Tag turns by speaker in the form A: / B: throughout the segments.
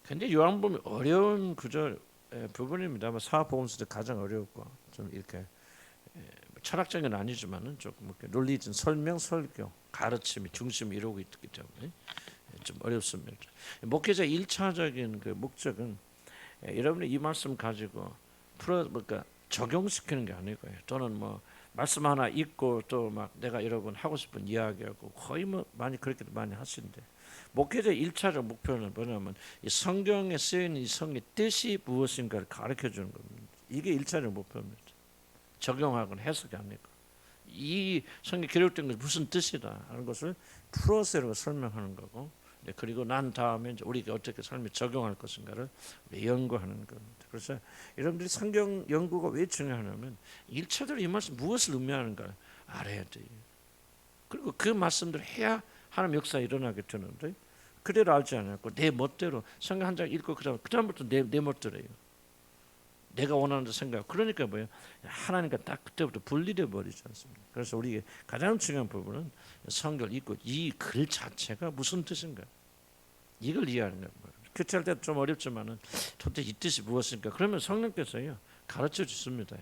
A: 근데 요한복음이 어려운 구절 부분입니다. 사복음서도 가장 어렵고 좀 이렇게 철학적인 건 아니지만은 조금 이렇게 논리적인 설명, 설교, 가르침이 중심이 이루고 있기 때문에 좀 어렵습니다. 목회자 1차적인 그 목적은 여러분이 이 말씀 가지고 그러니까 적용시키는 게 아니고요. 또는 뭐 말씀 하나 읽고 또 막 내가 여러분 하고 싶은 이야기하고 거의 뭐 많이 그렇게 많이 하시는데 목회자 1차적 목표는 뭐냐면 이 성경에 쓰여있는 이 성의 뜻이 무엇인가를 가르쳐 주는 겁니다. 이게 1차적 목표입니다. 적용하거나 해석이 아니고 이 성경에 기록된 것이 무슨 뜻이다 하는 것을 풀어서 설명하는 거고 그리고 난 다음에 이제 우리가 어떻게 삶에 적용할 것인가를 연구하는 겁니다. 그래서 여러분들이 성경 연구가 왜 중요하냐면 1차적으로 이 말씀 무엇을 의미하는가 알아야 돼요. 그리고 그 말씀들을 해야 하나님 역사가 일어나게 되는데 그대로 알지 않았고 내 멋대로 성경 한 장 읽고 그다음부터 내 멋대로예요. 내가 원하는 생각. 그러니까 뭐예요? 하나님과 딱 그때부터 분리돼 버리지 않습니까? 그래서 우리 가장 중요한 부분은 성경을 읽고 이 글 자체가 무슨 뜻인가? 이걸 이해하는 거예요. 교체할 때 좀 어렵지만은 도대체 이 뜻이 무엇인가? 그러면 성령께서요 가르쳐 주십니다.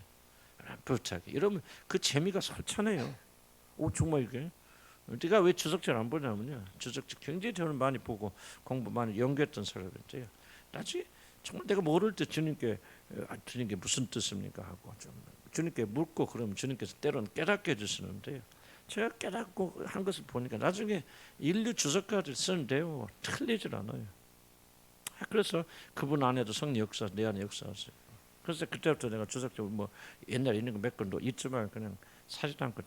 A: 부탁해. 이러면 그 재미가 설찬해요. 오 정말 이게. 네가 왜 주석질 안 보냐면요. 주석질 굉장히 저는 많이 보고 공부 많이 연구했던 사람인데요. 나중에 정말 내가 모를 때 주님께 주님께 무슨 뜻입니까 하고 좀 주님께 묻고 그러면 주님께서 때로는 깨닫게 해주시는데요. 제가 깨닫고 한 것을 보니까 나중에 인류 주석가들 쓴 내용 틀리질 않아요. 그래서 그분 안에도 성령 역사, 내 안에 역사하세요. 그래서 그때부터 내가 주석질 뭐 옛날에 있는 거 몇 건도 있지만 그냥 사지도 않고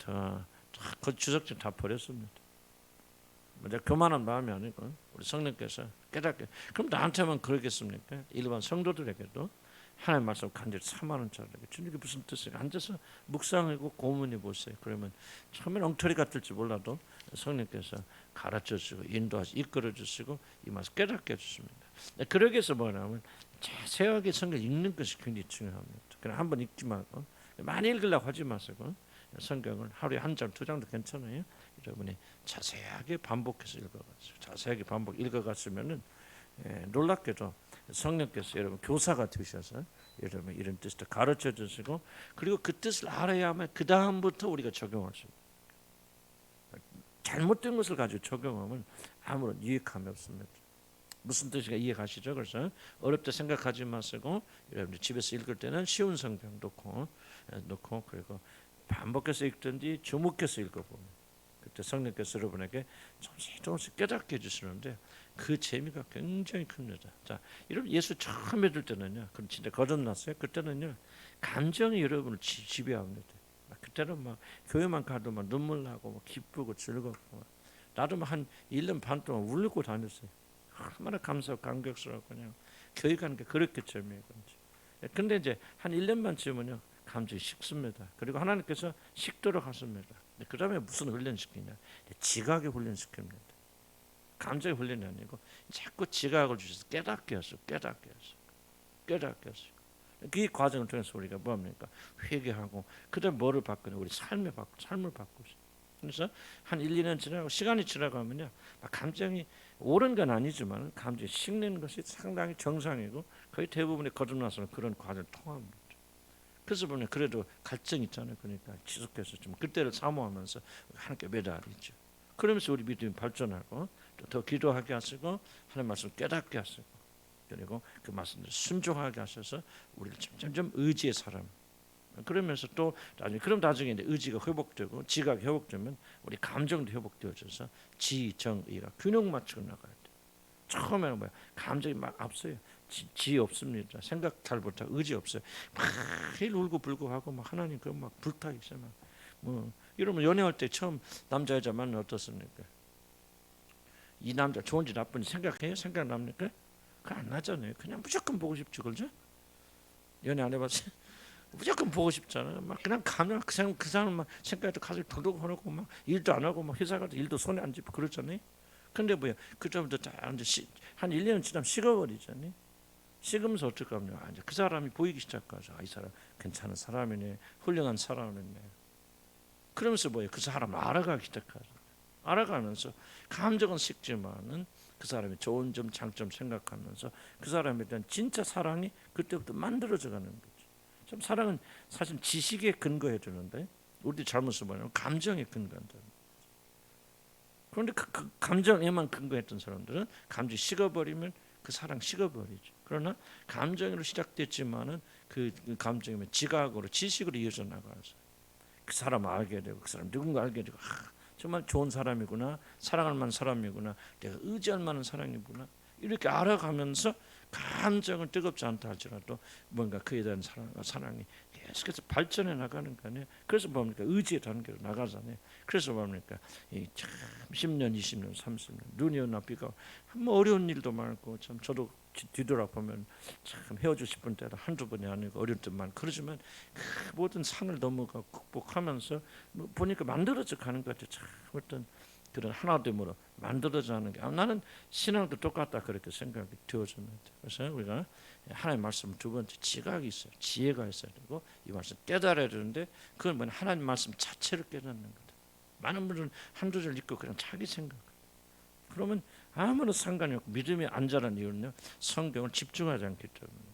A: 그 주석질 다 버렸습니다. 내가 교만한 마음이 아니고 우리 성령께서 깨닫게. 그럼 나한테만 그러겠습니까? 일반 성도들에게도 하나님 말씀 간절히 삼하는 자에게 주님이 무슨 뜻이에요? 앉아서 묵상하고 고문해 보세요. 그러면 처음엔 엉터리 같을지 몰라도 성령께서 가르쳐 주시고 인도하시고 이끌어 주시고 이 말씀 깨닫게 해주십니다. 그러기 위해서 뭐냐면 자세하게 성경 읽는 것이 굉장히 중요합니다. 그냥 한번 읽지 말고 많이 읽으려고 하지 마시고 성경을 하루에 한 장, 두 장도 괜찮아요. 여러분이 자세하게 반복해서 읽어가지고 자세하게 반복 읽어갔으면은 놀랍게도 성령께서 여러분 교사가 되셔서 여러분 이런 뜻을 가르쳐 주시고 그리고 그 뜻을 알아야만 그 다음부터 우리가 적용할 수 있어요. 잘못된 것을 가지고 적용하면 아무런 유익함이 없습니다. 무슨 뜻인가 이해가시죠? 그래서 어렵다 생각하지 마시고 여러분들 집에서 읽을 때는 쉬운 성경 놓고 그리고 반복해서 읽든지 주목해서 읽어보면 그때 성령께서 여러분에게 조금씩 깨닫게 해주시는데 그 재미가 굉장히 큽니다. 자, 여러분 예수 처음 믿을 때는요, 그럼 진짜 거듭났어요. 그때는요, 감정이 여러분을 지배합니다. 그때는 막 교회만 가도 막 눈물 나고 막 기쁘고 즐겁고 나도 한 1년 반 동안 울고 다녔어요. 얼마나 감사하고 감격스럽고 그냥 교회 가는 게 그렇게 재미있는 건지. 근데 이제 한 1년만 지으면요, 감정이 식습니다. 그리고 하나님께서 식도록 하십니다. 그 다음에 무슨 훈련시키냐? 지각에 훈련시킵니다. 감정의 훈련이 아니고 자꾸 지각을 주셔서 깨닫게 하시고 깨닫게 하시고 그 과정을 통해서 우리가 뭐합니까? 회개하고 그다음 뭐를 바꾸냐? 우리 삶을 바꾸죠. 그래서 한 1, 2년 지나고 시간이 지나가면요, 감정이 옳은 건 아니지만 감정이 식는 것이 상당히 정상이고 거의 대부분의 거듭나서는 그런 과정을 통합니다. 그래서 보면 그래도 갈증 있잖아요. 그러니까 지속해서 좀 그때를 사모하면서 하나님께 매달리죠. 그러면서 우리 믿음이 발전하고 또 더 기도하게 하시고 하나님 말씀 깨닫게 하시고 그리고 그 말씀을 순종하게 하셔서 우리를 점점 의지의 사람. 그러면서 또 나중에 이제 의지가 회복되고 지각이 회복되면 우리 감정도 회복되어져서 지정의가 균형 맞추고 나가야 돼. 처음에는 뭐야? 감정이 막 앞서요. 지 없습니다. 생각 잘 못하고 의지 없어요. 막 울고 불고 하고 막 하나님 그 막 불타기 시작 뭐 이러면 연애할 때 처음 남자 여자 만나 어떻습니까? 이 남자 좋은지 나쁜지 생각해요? 생각납니까? 그 안 나잖아요. 그냥 무조건 보고 싶지 그렇죠? 연애 안 해봤어요? 무조건 보고 싶잖아요. 막 그냥 가면 그 사람 막 생각해도 가슴이 덜덜 하고 막 일도 안 하고 막 회사 가도 일도 손에 안 쥐고 그러잖아요. 근데 뭐야? 그때부터 한 1년 지나면 식어버리잖아요. 식으면서 어떻게 하냐? 이제 그 사람이 보이기 시작하죠. 이 사람 괜찮은 사람이네, 훌륭한 사람이네. 그러면서 뭐예요? 그 사람을 알아가기 시작하죠. 알아가면서 감정은 식지만은 그 사람의 좋은 점, 장점 생각하면서 그 사람에 대한 진짜 사랑이 그때부터 만들어져 가는 거죠. 참 사랑은 사실 지식에 근거해 주는데 우리들이 잘못 써보면 감정에 근거한다. 그런데 그 감정에만 근거했던 사람들은 감정이 식어버리면 그 사랑 식어버리죠. 그러나 감정으로 시작됐지만은 그 감정이면 지각으로 지식으로 이어져 나가서 그 사람 알게 되고 그 사람 누군가 알게 되고 정말 좋은 사람이구나, 사랑할 만한 사람이구나, 내가 의지할 만한 사람이구나 이렇게 알아가면서 감정은 뜨겁지 않다 할지라도 뭔가 그에 대한 사랑이 계속해서 발전해 나가는 거 아니에요. 그래서 뭡니까 의지의 단계로 나가잖아요. 그래서 뭡니까 참 10년, 20년, 30년 눈이 오나 비가 뭐 어려운 일도 많고 참 저도 뒤돌아보면 참 헤어지고 싶은 때도 한두 번이 아니고 어려울 때 많고 그러지만 그 모든 산을 넘어가 극복하면서 뭐 보니까 만들어져 가는 것 같아요. 참 어떤 그런 하나됨으로 만들어져 하는 게 나는 신앙도 똑같다 그렇게 생각이 되어집니다. 그래서 우리가 하나님의 말씀 두 번째 지각이 있어요. 지혜가 있어야 되고 이 말씀 깨달아야 되는데 그건 뭐냐 하나님 말씀 자체를 깨닫는 거다. 많은 분들은 한두 절 읽고 그냥 자기 생각 그러면 아무런 상관이 없고 믿음이 안 자란 이유는요 성경을 집중하지 않기 때문이죠.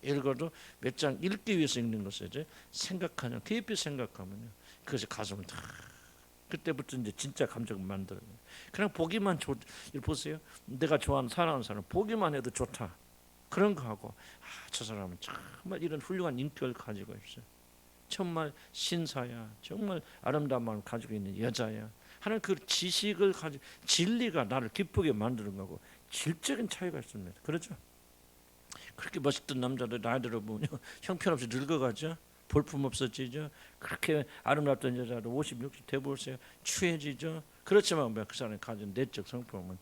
A: 읽어도 몇 장 읽기 위해서 읽는 것을 이제 생각하냐 깊이 생각하면요 그것이 가슴을 다 그때부터 이제 진짜 감정을 만들어요. 그냥 보기만 보세요. 내가 좋아하는 사랑하는 사람 보기만 해도 좋다. 그런 거 하고 저 사람은 정말 이런 훌륭한 인격을 가지고 있어요. 정말 신사야. 정말 아름다운 마음을 가지고 있는 여자야. 하는 그 지식을 가지고 진리가 나를 기쁘게 만드는 거고 질적인 차이가 있습니다. 그렇죠? 그렇게 멋있던 남자들 나이 들어보면 형편없이 늙어가죠. 볼품 없어지죠. 그렇게 아름답던 여자도 50, 60 돼보세요. 추해지죠. 그렇지만 그 사람이 가진 내적 성품은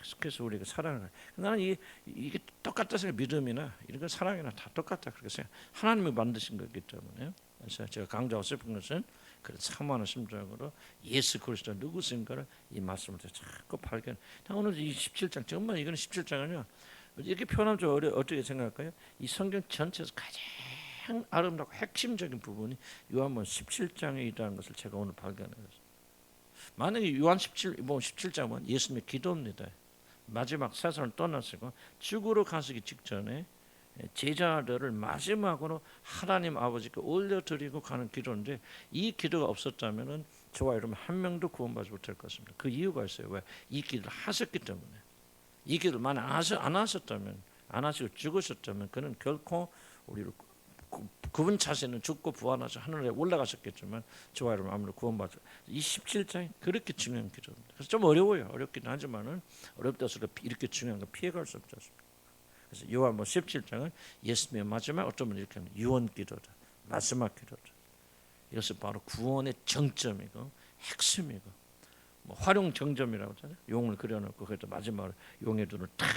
A: 계속해서 우리가 사랑을 나는 이게 똑같다 생각 믿음이나 이런 건 사랑이나 다 똑같다 그렇게 생각 하나님이 만드신 거기 때문에 그래서 제가 강조하고 싶은 것은 그런 사모하는 심정으로 예수 그리스도 누구신가를 이 말씀을 자꾸 발견 오늘 이 17장 정말 이거는 17장은요 이렇게 표현하면 좀 어떻게 생각할까요? 이 성경 전체에서 가장 아름답고 핵심적인 부분이 요한복음 17장에 있다는 것을 제가 오늘 발견했어요. 만약에 요한 17장은 예수님의 기도입니다. 마지막 세상을 떠나시고 죽으러 가시기 직전에 제자들을 마지막으로 하나님 아버지께 올려드리고 가는 기도인데 이 기도가 없었다면 저와 여러분 한 명도 구원받지 못할 것입니다. 그 이유가 있어요. 왜? 이 기도를 하셨기 때문에. 이 기도를 만약 안 하셨다면 안 하시고 죽으셨다면 그는 결코 우리를 그분 자신은 죽고 부활하셔 하늘에 올라가셨겠지만 저와 여러분 아무도 구원받죠. 이 17장이 그렇게 중요한 기도입니다. 그래서 좀 어려워요. 어렵긴 하지만은 어렵다 해서 이렇게 중요한 거 피해갈 수 없지 않습니까? 그래서 요한복음 17장은 예수님의 마지막 어떤 분이 이렇게 하면 유언 기도다. 마지막 기도다. 이것은 바로 구원의 정점이고 핵심이고 뭐 활용 정점이라고 하잖아요. 용을 그려놓고 그래도 마지막으로 용의 눈을 탁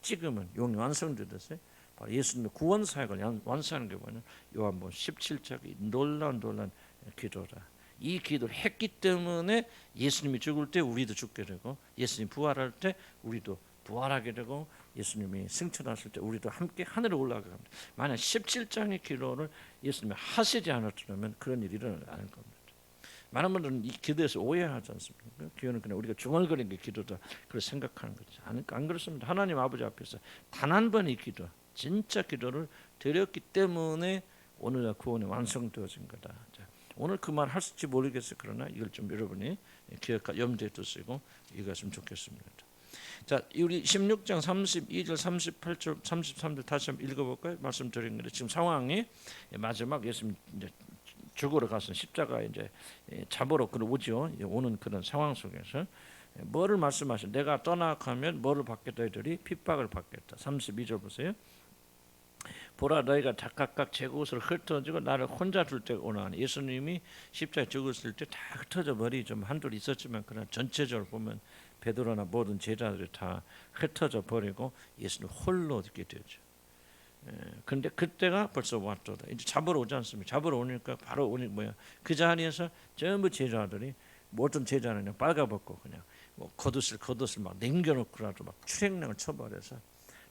A: 찍으면 용이 완성되듯이 바로 예수님의 구원 사역을 완수하는 게 뭐냐 요한복음 17장이 놀라운 기도다. 이 기도를 했기 때문에 예수님이 죽을 때 우리도 죽게 되고 예수님 부활할 때 우리도 부활하게 되고 예수님이 승천하실 때 우리도 함께 하늘에 올라가게 합니다. 만약 17장의 기도를 예수님이 하시지 않았다면 그런 일이 일어나지 않을 겁니다. 많은 분들은 이 기도에서 오해하지 않습니까? 기도는 그냥 우리가 중얼거리는 게 기도다 그렇게 생각하는 거지. 안 그렇습니다. 하나님 아버지 앞에서 단 한 번의 기도 진짜 기도를 드렸기 때문에 오늘 구원이 완성되어진 거다. 자, 오늘 그 말 할지 모르겠어요. 그러나 이걸 좀 여러분이 기억과 염두에 두시고 읽었으면 좋겠습니다. 자, 우리 16장 32절, 38절, 33절 다시 한번 읽어볼까요? 말씀드린 거예요. 지금 상황이 마지막 예수님 이제 죽으러 가서 십자가에 이제 잡으러 오죠. 오는 그런 상황 속에서 뭐를 말씀하셔? 내가 떠나가면 뭐를 받겠다 이들이 핍박을 받겠다. 32절 보세요. 보라 너희가 각각 제 곳을 흩어지고 나를 혼자 둘 때가 오나니 예수님이 십자가에 죽었을 때 다 흩어져 버리 좀 한둘 있었지만 그러나 전체적으로 보면 베드로나 모든 제자들이 다 흩어져 버리고 예수님 홀로 있게 되죠. 근데 그때가 벌써 왔도다. 이제 잡으러 오지 않습니까? 잡으러 오니까 바로 오니 뭐야? 그 자리에서 전부 제자들이 모든 제자는 그냥 빨가벗고 그냥 뭐 겉옷을 막 남겨놓고라도 막 출행량을 쳐버려서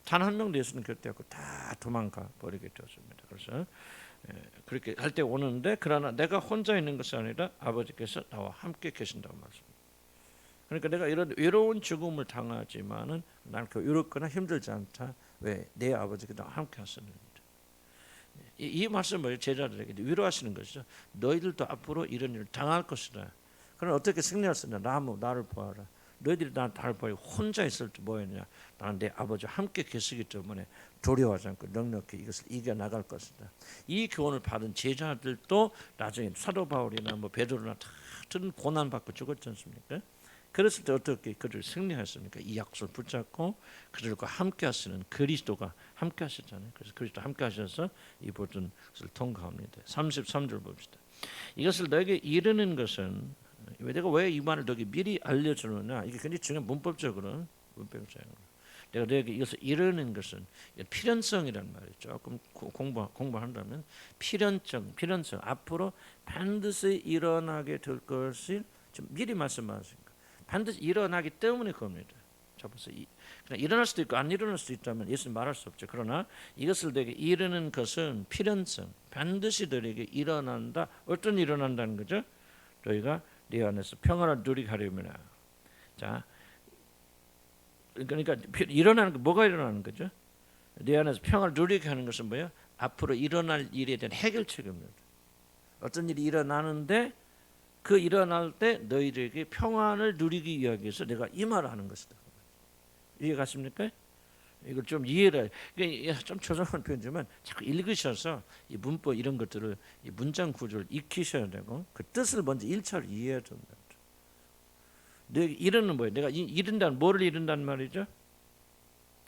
A: 단 한 명도 예수님 곁에 없고 다 도망가 버리게 되었습니다. 그래서 그렇게 할 때 오는데 그러나 내가 혼자 있는 것이 아니라 아버지께서 나와 함께 계신다고 말씀합니다. 그러니까 내가 이런 외로운 죽음을 당하지만은 나는 그 외롭거나 힘들지 않다. 왜? 내 아버지가 나와 함께 하시는. 이 말씀을 제자들에게 위로하시는 것이죠. 너희들도 앞으로 이런 일을 당할 것이다. 그럼 어떻게 승리할 수 있냐? 나를 보아라. 너희들이 나를 보아 혼자 있을 때 뭐였냐? 나는 내 아버지와 함께 계시기 때문에 두려워하지 않고 넉넉히 이것을 이겨나갈 것이다. 이 교훈을 받은 제자들도 나중에 사도 바울이나 뭐 베드로나 다 고난받고 죽었지 않습니까? 그랬을 때 어떻게 그들을 승리하셨습니까? 이 약속을 붙잡고 그들과 함께 하시는 그리스도가 함께 하셨잖아요. 그래서 그리스도 함께 하셔서 이 모든 것을 통과합니다. 33절 봅시다. 이것을 너에게 이르는 것은 내가 왜 이 말을 너에게 미리 알려주느냐? 이게 굉장히 중요한 문법적으로 내가 너에게 이것을 이르는 것은 필연성이란 말이죠. 조금 공부한다면 필연성 앞으로 반드시 일어나게 될 것을 좀 미리 말씀하십니다. 반드시 일어나기 때문에 그겁니다. 자 보세요. 그냥 일어날 수도 있고 안 일어날 수도 있다면 예수님 말할 수 없죠. 그러나 이것을 너에게 이르는 것은 필연성, 반드시 너에게 일어난다. 어떤 일어난다는 거죠? 너희가 네 안에서 평안을 누리게 하려면, 자, 그러니까 일어나는 거 뭐가 일어나는 거죠? 네 안에서 평안을 누리게 하는 것은 뭐예요? 앞으로 일어날 일에 대한 해결책입니다. 어떤 일이 일어나는데 그 일어날 때 너희들에게 평안을 누리기 위해서 내가 이 말을 하는 것이다. 이해가십니까? 이걸 좀 이해를 좀 조정한 표현이지만 자꾸 읽으셔서 이 문법 이런 것들을 이 문장 구조를 익히셔야 되고 그 뜻을 먼저 1차로 이해해야 된다. 내가 이르는 뭐예요? 내가 이른다는 뭐를 이른다는 말이죠?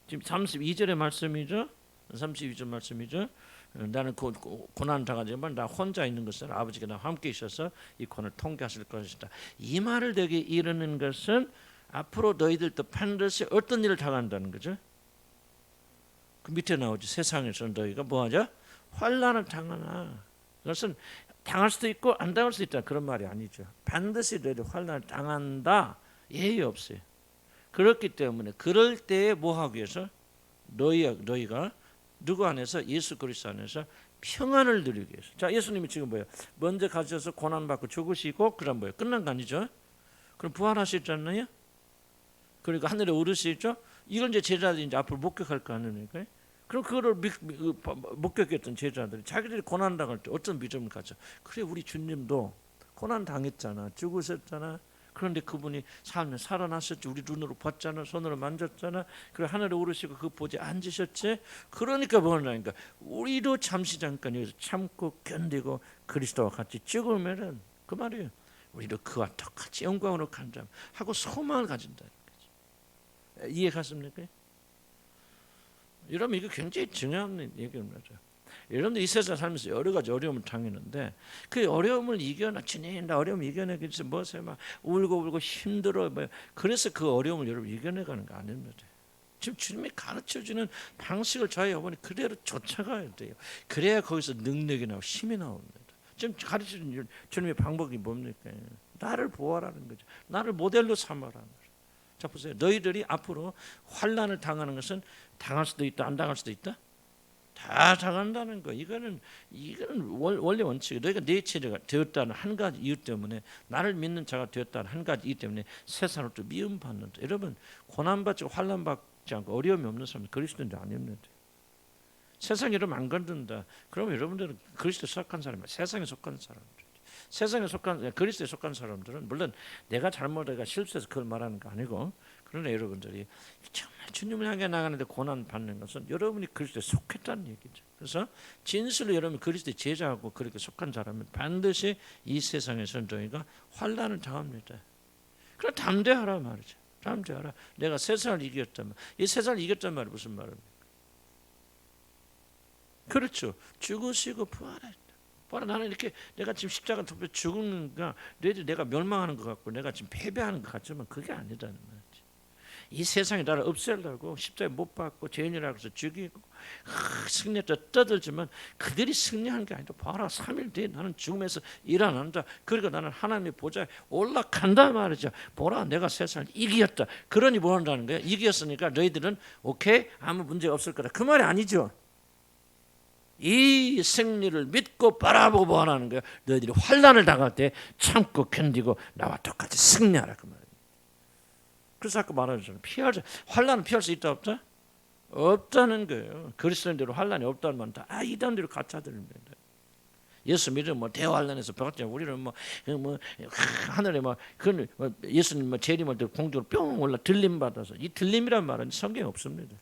A: 지금 32절의 말씀이죠. 32절 말씀이죠. 나는 고난 당하지만 나 혼자 있는 것은 아버지가 나와 함께 있어서 이 고난을 통과하실 것이다. 이 말을 내게 이르는 것은 앞으로 너희들도 반드시 어떤 일을 당한다는 거죠. 그 밑에 나오죠. 세상에서 너희가 뭐하죠? 환난을 당하나. 그것은 당할 수도 있고 안 당할 수도 있다. 그런 말이 아니죠. 반드시 너희들 환난을 당한다. 예의 없어요. 그렇기 때문에 그럴 때에 뭐 하기 위해서 너희가 누구 안에서 예수 그리스도 안에서 평안을 누리기 위해서. 자, 예수님이 지금 뭐예요? 먼저 가셔서 고난 받고 죽으시고 그다음 뭐예요? 끝난 거 아니죠? 그럼 부활하셨잖아요. 그러니까 하늘에 오르시죠. 이걸 이제 제자들이 이제 앞으로 목격할 거 아닙니까? 그럼 그거를 목격했던 제자들이 자기들이 고난 당할 때 어떤 믿음을 가져? 그래, 우리 주님도 고난 당했잖아, 죽으셨잖아. 그런데 그분이 삶에 살아나셨지. 우리 눈으로 봤잖아, 손으로 만졌잖아. 그리고 하늘에 오르시고 그 보좌에 앉으셨지. 그러니까 뭐냐니까 우리도 잠시 잠깐 여기서 참고 견디고 그리스도와 같이 죽으면은 그 말이에요. 우리도 그와 똑같이 영광으로 간다 하고 소망을 가진다는 거죠. 이해가십니까? 여러분 이거 굉장히 중요한 얘기입니다. 여러분들 이 세상 살면서 여러 가지 어려움을 당했는데 그 어려움을 주님 나 어려움 이겨내기 위해서 뭐세요? 막 울고 힘들어 뭐 그래서 그 어려움을 여러분 이겨내가는 거 아닙니다. 지금 주님이 가르쳐주는 방식을 저희 어머니 그대로 쫓아가야 돼요. 그래야 거기서 능력이 나오고 힘이 나옵니다. 지금 가르쳐주는 주님의 방법이 뭡니까? 나를 보아라는 거죠. 나를 모델로 삼아라는 거죠. 자 보세요. 너희들이 앞으로 환난을 당하는 것은 당할 수도 있다, 안 당할 수도 있다. 다 당한다는 거. 이거는 원래 원칙이 너희가 내 체제가 되었다는 한 가지 이유 때문에 나를 믿는 자가 되었다는 한 가지 이유 때문에 세상을 또 미움받는다. 여러분 고난받지 환난받지 않고 어려움이 없는 사람은 그리스도인들 아닙니다. 세상이 여러분 안 건든다. 그러면 여러분들은 그리스도에 속한 사람이야. 세상에 속한 사람들. 세상에 속한 그리스도에 속한 사람들은 물론 내가 잘못해가 실수해서 그걸 말하는 거 아니고 그러나 여러분들이 정말 주님을 향해 나가는데 고난 받는 것은 여러분이 그리스도에 속했다는 얘기죠. 그래서 진실로 여러분이 그리스도의 제자하고 그렇게 속한 사람은 반드시 이 세상에서 너희가 환난을 당합니다. 그럼 담대하라 말이죠. 담대하라. 내가 세상을 이겼다면 이 세상을 이겼단 말이 무슨 말입니까? 그렇죠. 죽으시고 부활했다. 나는 이렇게 내가 지금 십자가 통해 죽는가 너희들 내가 멸망하는 것 같고 내가 지금 패배하는 것 같지만 그게 아니다는 말이지. 이 세상에 나를 없애려고 십자가에 못 박고 죄인이라고 해서 죽이고 승리했다 떠들지만 그들이 승리한 게 아니다. 봐라 3일 뒤에 나는 죽음에서 일어난다. 그러니까 나는 하나님의 보좌에 올라간다 말이죠. 보라 내가 세상을 이겼다. 그러니 뭐 한다는 거야? 이겼으니까 너희들은 오케이 아무 문제 없을 거다. 그 말이 아니죠. 이 승리를 믿고 바라보고 뭐하는 거야? 너희들이 환난을 당할 때 참고 견디고 나와 똑같이 승리하라 그 말이에요. 그래서 아까 말하잖아요. 환란은 피할 수 있다 없다? 없다는 거예요. 그리스도인대로 환란이 없다는 말 다 이단대로 가짜들입니다. 예수 믿으면 뭐 대환란에서 벗었잖아요. 우리는 뭐 하늘에 예수님 재림할 때 공중으로 뿅 올라 들림 받아서 이 들림이란 말은 성경에 없습니다.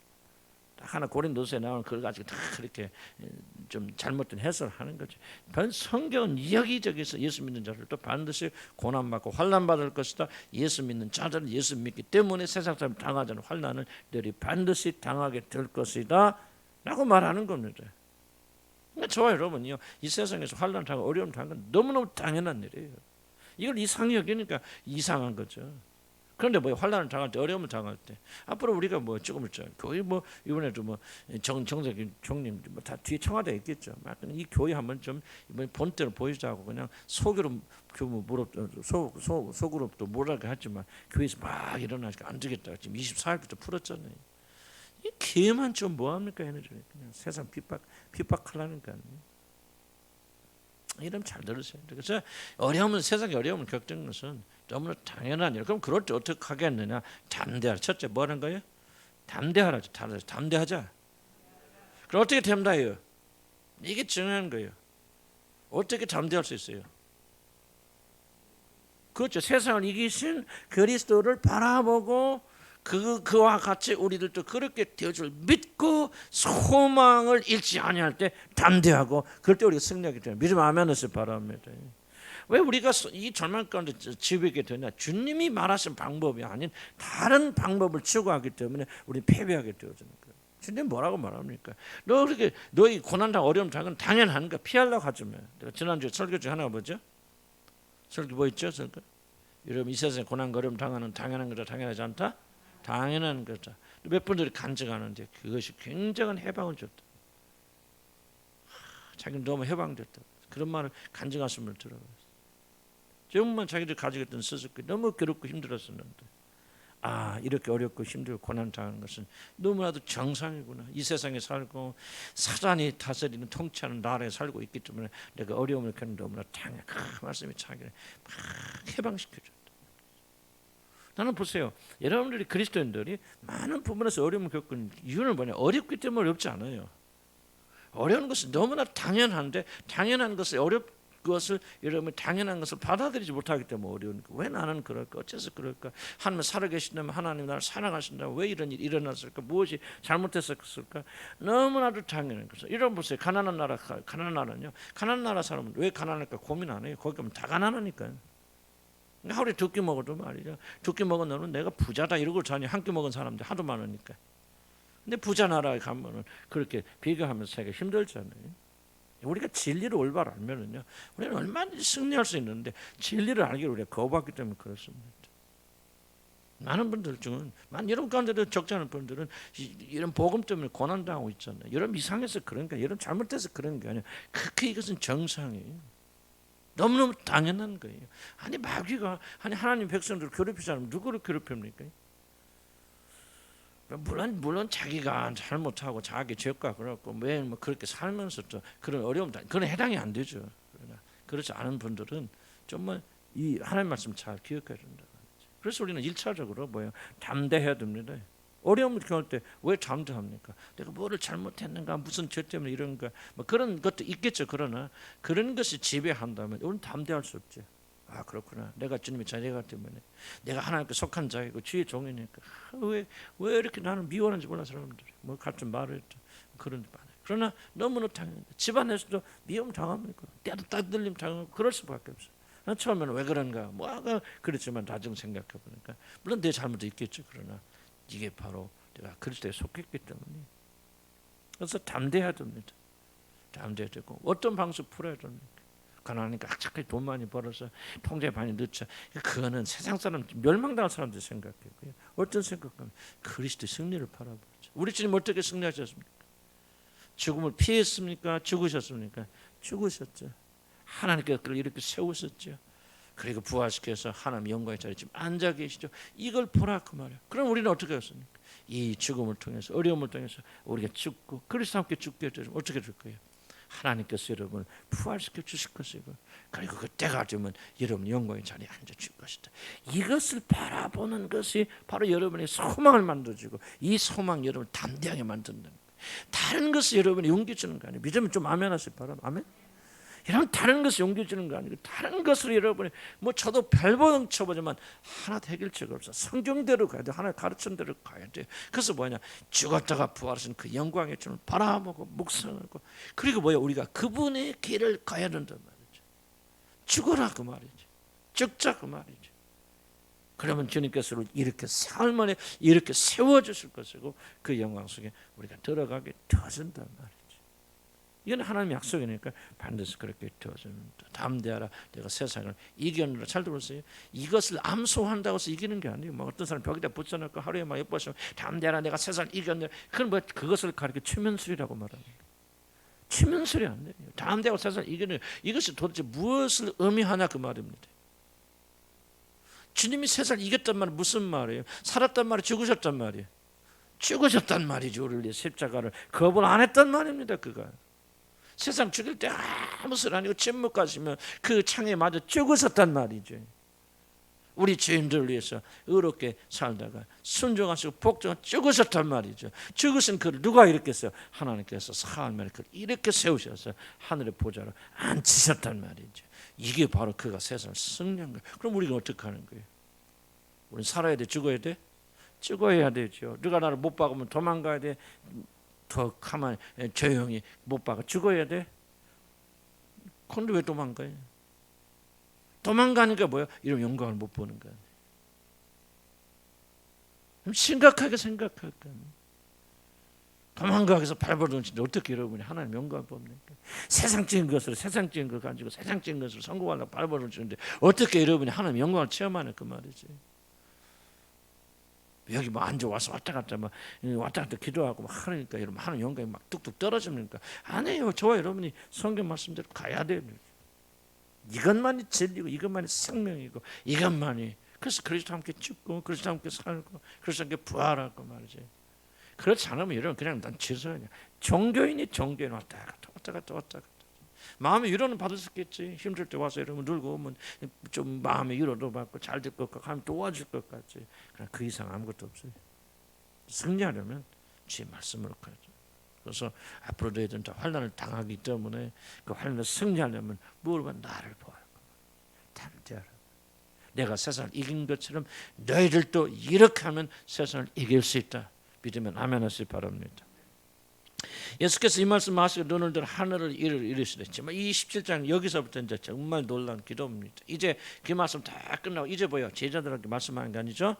A: 딱 하나 고린도서에 나오는 그걸 가지고 다 그렇게 좀 잘못된 해석을 하는 거죠. 성경은 여기저기서 예수 믿는 자들도 반드시 고난 받고 환난 받을 것이다. 예수 믿는 자들은 예수 믿기 때문에 세상 사람 당하지 않은 환난을 너희 반드시 당하게 될 것이다 라고 말하는 겁니다. 저와 여러분이요, 이 세상에서 환난 당하고 어려움 당하는 건 너무너무 당연한 일이에요. 이걸 이상히 여기니까 이상한 거죠. 그런데 환난을 당할 때, 어려움을 당할 때, 앞으로 우리가 조금 있죠. 교회 이번에도 정석인 총님 다 뒤에 청와대에 있겠죠. 이 교회 한번 좀 이번 본때를 보이자고 그냥 속으로 속으로 또 뭐라고 하지만 교회에서 막 일어나니까 안 되겠다. 지금 24일부터 풀었잖아요. 이 개만 좀 뭐합니까 얘네들 그냥 세상 핍박하려니까. 이러면 잘 들으세요. 그래서 세상의 어려움을 겪는 것은 너무나 당연한 일. 그럼 그럴 때 어떻게 하겠느냐? 담대하라. 첫째 뭐 하는 거예요? 담대하라. 담대하자. 그럼 어떻게 담대해요? 이게 중요한 거예요. 어떻게 담대할 수 있어요? 그렇죠. 세상을 이기신 그리스도를 바라보고 그와 같이 우리들도 그렇게 되어줄 믿고 소망을 잃지 아니할 때 담대하고 그럴 때 우리가 승리하게 되는 믿음 아멘을 바랍니다. 왜 우리가 이 절망 가운데 지우게 되냐? 주님이 말하신 방법이 아닌 다른 방법을 추구하기 때문에 우리 패배하게 되어지는 거예요. 주님 뭐라고 말합니까? 너희 고난당 어려움 당은 당연한가? 피하려고 하지 마. 내가 지난주에 설교 중 하나 뭐죠? 설교 뭐 있죠? 설교? 여러분 이 세상에 고난 어려움 당하는 당연한 거다 당연하지 않다? 당연한 거다. 몇 분들이 간증하는데 그것이 굉장한 해방을 줬다. 자기는 너무 해방됐다. 그런 말을 간증하신 분을 들어봤어요. 정말 자기들 가지고 있던 스스로 너무 괴롭고 힘들었었는데 이렇게 어렵고 힘들고 고난 당하는 것은 너무나도 정상이구나. 이 세상에 살고 사단이 다스리는 통치하는 나라에 살고 있기 때문에 내가 어려움을 겪는 너무나 당연. 그 말씀이 자기를 막 해방시켜줘. 나는 보세요. 여러분들이 그리스도인들이 많은 부분에서 어려움을 겪은 이유는 뭐냐? 어렵기 때문에 어렵지 않아요. 어려운 것은 너무나 당연한데 당연한 것을 여러분 당연한 것을 받아들이지 못하기 때문에 어려운 거. 왜 나는 그럴까? 어째서 그럴까? 하나님 살아계신다면 하나님 나를 사랑하신다면 왜 이런 일이 일어났을까? 무엇이 잘못했을까? 너무나도 당연한 것을. 이런 보세요. 가난한 나라는요. 가난한 나라 사람은 왜 가난할까 고민 안 해요. 거기 가면 다 가난하니까요. 하루에 2끼 먹어도 말이죠. 2끼 먹은 너는 내가 부자다 이러고 자니 한 끼 먹은 사람들 하도 많으니까. 근데 부자 나라에 가면은 그렇게 비교하면서 살기가 힘들잖아요. 우리가 진리를 올바로 알면은요, 우리는 얼마든지 승리할 수 있는데 진리를 알기를 우리가 거부하기 때문에 그렇습니다. 많은 분들 중은 여러분 가운데도 적지 않은 분들은 이런 복음 때문에 고난 당하고 있잖아요. 여러분 이상해서 그런가, 여러분 잘못해서 그런 게 아니야. 이것은 정상이에요. 너무너무 당연한 거예요. 마귀가 하나님 백성들을 괴롭히지 않으면 누구를 괴롭힙니까? 물론 자기가 잘못하고 자기 죄가 그렇고 왜 그렇게 살면서도 그런 어려움 그런 해당이 안 되죠. 그러나 그렇지 않은 분들은 정말 이 하나님 말씀 잘 기억해야 된다. 그래서 우리는 1차적으로 담대해야 됩니다. 어려움을 겪을 때 왜 잠잠합니까? 내가 뭐를 잘못했는가, 무슨 죄 때문에 이런가, 그런 것도 있겠죠. 그러나 그런 것이 지배한다면 우리는 담대할 수 없죠. 그렇구나. 내가 주님의 자녀가 때문에 내가 하나님께 속한 자이고 주의 종이니까 왜 이렇게 나는 미워하는지 몰라 사람들이 같은 말을 했죠. 그런 데 많아요. 그러나 너무나 당연해. 집안에서도 미움 당합니까? 때도 따돌림 당하고 그럴 수밖에 없어요. 처음에는 왜 그런가, 그렇지만 나중 생각해 보니까 물론 내 잘못도 있겠죠. 그러나 이게 바로 내가 그리스도에 속했기 때문에. 그래서 담대해야 됩니다. 담대해야 되고 어떤 방식 풀어야 됩니까? 가난하니까 착하게 돈 많이 벌어서 통장에 많이 넣자. 그거는 세상 사람 멸망당할 사람들 생각했고요. 어떤 생각하면 그리스도 승리를 바라보죠. 우리 주님 어떻게 승리하셨습니까? 죽음을 피했습니까? 죽으셨습니까? 죽으셨죠. 하나님께서 그를 이렇게 세우셨죠. 그리고 부활시켜서 하나님 영광의 자리에 지금 앉아 계시죠. 이걸 보라 그 말이에요. 그럼 우리는 어떻게 했습니까? 이 죽음을 통해서 어려움을 통해서 우리가 죽고 그리스도와 함께 죽게 되면 어떻게 될 거예요? 하나님께서 여러분을 부활시켜 주실 것이고, 그리고 그때가 되면 여러분 영광의 자리에 앉아 줄 것이다. 이것을 바라보는 것이 바로 여러분의 소망을 만들어주고, 이 소망 여러분을 담대하게 만든다는 거예요. 다른 것이 여러분이 용기 주는 거 아니에요. 믿으면 좀 아멘 하시기 바랍니다. 아멘. 여러분, 다른 것이 용기 주는 거 아니고, 다른 것으로 여러분이 저도 별보등 쳐보지만 하나도 해결책이 없어. 성경대로 가야 돼. 하나님 가르친 대로 가야 돼. 그래서 뭐냐, 죽었다가 부활하신 그 영광의 주를 바라보고 묵상하고, 그리고 우리가 그분의 길을 가야 된단 말이죠. 죽어라 그 말이죠. 죽자 그 말이죠. 그러면 주님께서 이렇게 삶을 이렇게 세워주실 것이고, 그 영광 속에 우리가 들어가게 되어준단 말이죠. 이건 하나님의 약속이니까 반드시 그렇게 되어집니다. 담대하라, 내가 세상을 이겨내라. 잘 들었어요? 이것을 암송한다고 해서 이기는 게 아니에요. 어떤 사람 벽에다 붙여놓고 하루에 몇 번씩 담대하라, 내가 세상을 이겨내라. 그건 그것을 가리켜 최면술이라고 말합니다. 최면술이 안 돼요. 담대하고 세상을 이겨내라. 이것이 도대체 무엇을 의미하냐 그 말입니다. 주님이 세상을 이겼단 말은 무슨 말이에요? 살았단 말이 죽으셨단 말이에요. 죽으셨단 말이죠. 우리를 위해 십자가를 거부를 안 했단 말입니다. 그가 세상 죽일 때 아무 소리 아니고 침묵하시면 그 창에 맞아 죽으셨단 말이죠. 우리 죄인들을 위해서 의롭게 살다가 순종하시고 복종하시고 죽으셨단 말이죠. 죽으신 그를 누가 일으켰어요? 하나님께서 사흘 그를 이렇게 세우셔서 하늘의 보좌로 앉히셨단 말이죠. 이게 바로 그가 세상을 승리한 거예요. 그럼 우리가 어떻게 하는 거예요? 우리는 살아야 돼? 죽어야 돼? 죽어야 되죠. 누가 나를 못 박으면 도망가야 돼? 더 가만히 조용히 못 박아 죽어야 돼? 그런데 왜 도망가요? 도망가니까 뭐야? 이런 영광을 못 보는 거야. 심각하게 생각할 거야. 도망가기 위해서 발버둥치는데 어떻게 여러분이 하나님 영광을 봅니까? 세상적인 것으로 세상적인 걸 가지고 세상적인 것으로 성공하려고 발버둥치는데 어떻게 여러분이 하나님 영광을 체험하는 그 말이지. 여기 앉아 와서 왔다 갔다 기도하고 하니까 여러분 하나님 영광이 뚝뚝 떨어집니까? 아니에요. 저와 여러분이 성경 말씀대로 가야 돼요. 이것만이 진리고 이것만이 생명이고 이것만이, 그래서 그리스도와 함께 죽고 그리스도와 함께 살고 그리스도와 함께 부활하고 말이지. 그렇지 않으면 여러분 그냥 난 죄송해요. 종교인이 왔다 갔다 마음의 위로는 받을 수 있겠지. 힘들 때 와서 여러분 놀고 오면 좀 마음의 위로도 받고 잘 될 것 같고 하면 도와줄 것 같지. 그러나 그 이상 아무것도 없어요. 승리하려면 주의 말씀으로 가야죠. 그래서 앞으로도 애들은 다 환난을 당하기 때문에 그 환난을 승리하려면 무엇보다 나를 보아라. 담대하라. 내가 세상을 이긴 것처럼 너희들도 이렇게 하면 세상을 이길 수 있다. 믿으면 아멘 하시기 바랍니다. 예수께서 이 말씀 하시고 눈을 들어 하늘을 이르시랬지만 이 17장 여기서부터 이제 정말 놀라운 기도입니다. 이제 그 말씀 다 끝나고 이제 뭐예요? 제자들에게 말씀하는 게 아니죠.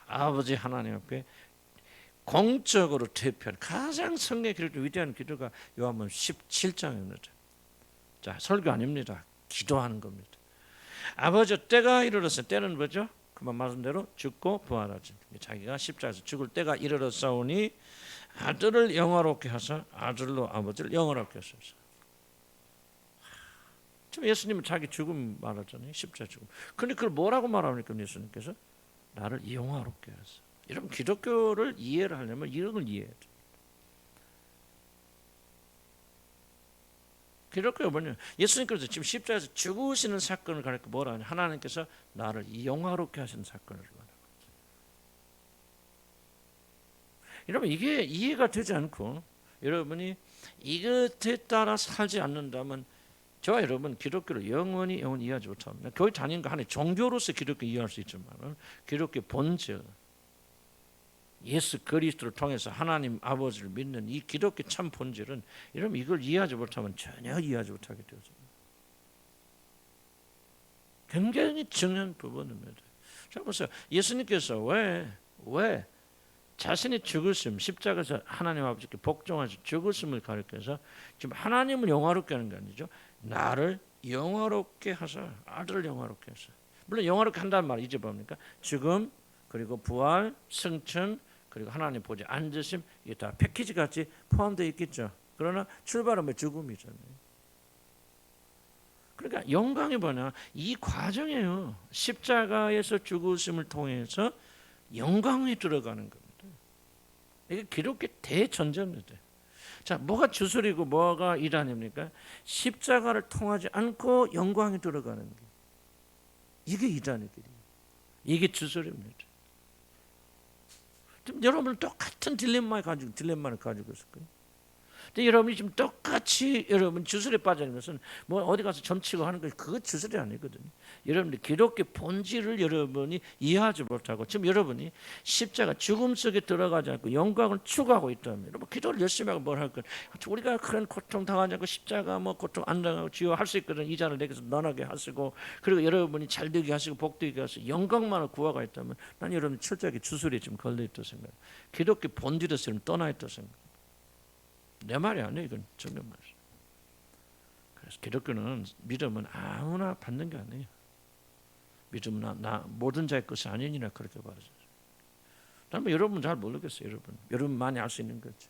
A: 아버지 하나님 앞에 공적으로 대표한 가장 성경에 기록된 위대한 기도가 요한복음 17장입니다. 자, 설교 아닙니다. 기도하는 겁니다. 아버지, 때가 이르렀어요. 때는 뭐죠? 그만 말한 대로 죽고 부활하지. 자기가 십자가에서 죽을 때가 이르렀사오니 아들을 영화롭게 하사 아들로 아버지를 영화롭게 하소서. 지금 예수님은 자기 죽음 말하잖아요. 십자가 죽음. 그런데 그걸 뭐라고 말합니까? 예수님께서 나를 영화롭게 하사. 여러분, 기독교를 이해를 하려면 이런 걸 이해해야 돼요. 기독교가 뭐냐? 예수님께서 지금 십자가에서 죽으시는 사건을 가리켜 뭐라 하냐? 하나님께서 나를 영화롭게 하시는 사건을 말하는 거죠. 여러분, 이게 이해가 되지 않고 여러분이 이것에 따라 살지 않는다면 저와 여러분 기독교를 영원히 이해하지 못합니다. 교회 다니는 거 하나의 종교로서 기독교 이해할 수 있지만 기독교 본질, 예수 그리스도를 통해서 하나님 아버지를 믿는 이 기독교 참 본질은 여러분 이걸 이해하지 못하면 전혀 이해하지 못하게 되어집니다. 굉장히 중요한 부분입니다. 자 보세요. 예수님께서 왜 자신이 죽으심, 십자가에서 하나님 아버지께 복종하셔서 죽으심을 가리켜서 지금 하나님을 영화롭게 하는 게 아니죠. 나를 영화롭게 하사 아들을 영화롭게 하사. 물론 영화롭게 한다는 말 이제 뭡니까? 죽음 그리고 부활, 승천 그리고 하나님 보좌에 앉으심, 이게 다 패키지 같이 포함되어 있겠죠. 그러나 출발은 죽음이잖아요. 그러니까 영광이 뭐냐? 이 과정이에요. 십자가에서 죽으심을 통해서 영광에 들어가는 겁니다. 이게 기독교 대전제입니다. 자, 뭐가 주술이고 뭐가 이단입니까? 십자가를 통하지 않고 영광이 들어가는 게, 이게 이단의 길이에요. 이게 주술입니다. 여러분은 똑같은 딜레마를 가지고 있을 거예요. 근데 여러분이 지금 똑같이 여러분 주술에 빠지는 것은 뭐 어디 가서 점치고 하는 거, 그거 주술이 아니거든요. 여러분들 기독교 본질을 여러분이 이해하지 못하고 지금 여러분이 십자가 죽음 속에 들어가지 않고 영광을 추구하고 있다면, 여러분 기도를 열심히 하고 뭘 할 거예요? 우리가 그런 고통 당하지 않고 십자가 뭐 고통 안 당하고 주여 할 수 있거든. 이 자를 내게서 떠나게 하시고, 그리고 여러분이 잘 되게 하시고 복 되게 하시고 영광만을 구하고 있다면, 난 여러분 철저하게 주술이 지금 걸려 있다고 생각해요. 기독교 본질에서 떠나 있다고 생각해요. 내 말이 아니에요. 이건 정말 말이에요. 그래서 기독교는 믿음은 아무나 받는 게 아니에요. 믿음은 나 모든 자의 것이 아니니라 그렇게 말하죠. 다만 여러분 잘 모르겠어요. 여러분 많이 알 수 있는 거죠.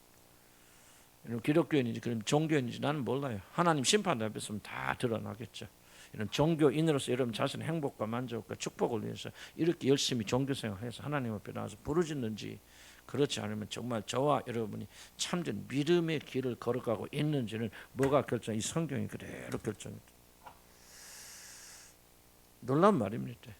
A: 기독교인인지 그럼 종교인인지 나는 몰라요. 하나님 심판 앞에서 다 드러나겠죠. 이런 종교인으로서 여러분 자신의 행복과 만족과 축복을 위해서 이렇게 열심히 종교생활해서 하나님 앞에 나와서 부르짖는지, 그렇지 않으면 정말 저와 여러분이 참된 믿음의 길을 걸어가고 있는지는 뭐가 결정? 이 성경이 그대로 결정입니다. 놀라운 말입니다.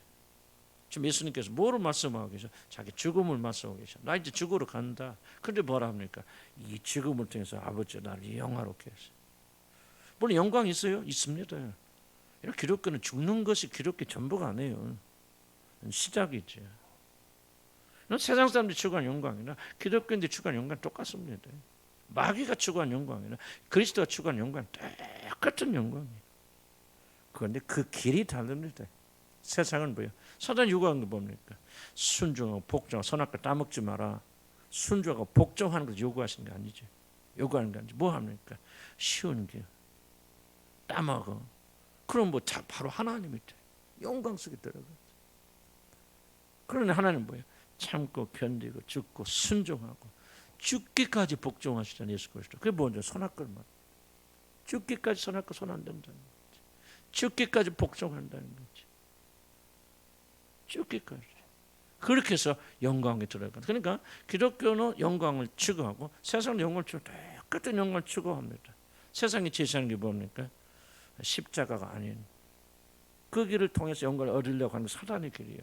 A: 지금 예수님께서 뭐를 말씀하고 계셔? 자기 죽음을 말씀하고 계셔. 나 이제 죽으러 간다. 근데 뭐라 합니까? 이 죽음을 통해서 아버지 나를 영화롭게 하셔. 물론 영광이 있어요? 있습니다. 기독교는 죽는 것이 기독교 전부가 아니에요. 시작이지. 세상 사람들이 추구한 영광이나 기독교인들이 추구한 영광 똑같습니다. 마귀가 추구한 영광이나 그리스도가 추구한 영광 똑같은 영광이에요. 그런데 그 길이 다릅니다. 세상은 뭐예요? 사단이 요구하는 거 뭡니까? 순종하고 복종하고 선악과 따먹지 마라. 순종하고 복종하는 걸 요구하시는 거 아니죠. 요구하는 거 아니죠. 뭐 합니까? 쉬운 길 따먹어. 그럼 뭐 바로 하나님이 돼. 영광 속에 들어가. 그러나 하나님 뭐예요? 참고 견디고 죽고 순종하고 죽기까지 복종하시잖아요. 예수 그리스도. 그게 뭔지 선악과를 말. 죽기까지 선악과 손 안 된다는 거지. 죽기까지 복종한다는 거지. 죽기까지. 그렇게 해서 영광에 들어가. 그러니까 기독교는 영광을 추구하고 세상은 영광을 추구하고 똑같은 영광을 추구합니다. 세상이 제시하는 게 뭡니까? 십자가가 아닌 그 길을 통해서 영광을 얻으려고 하는 사단의 길이에요.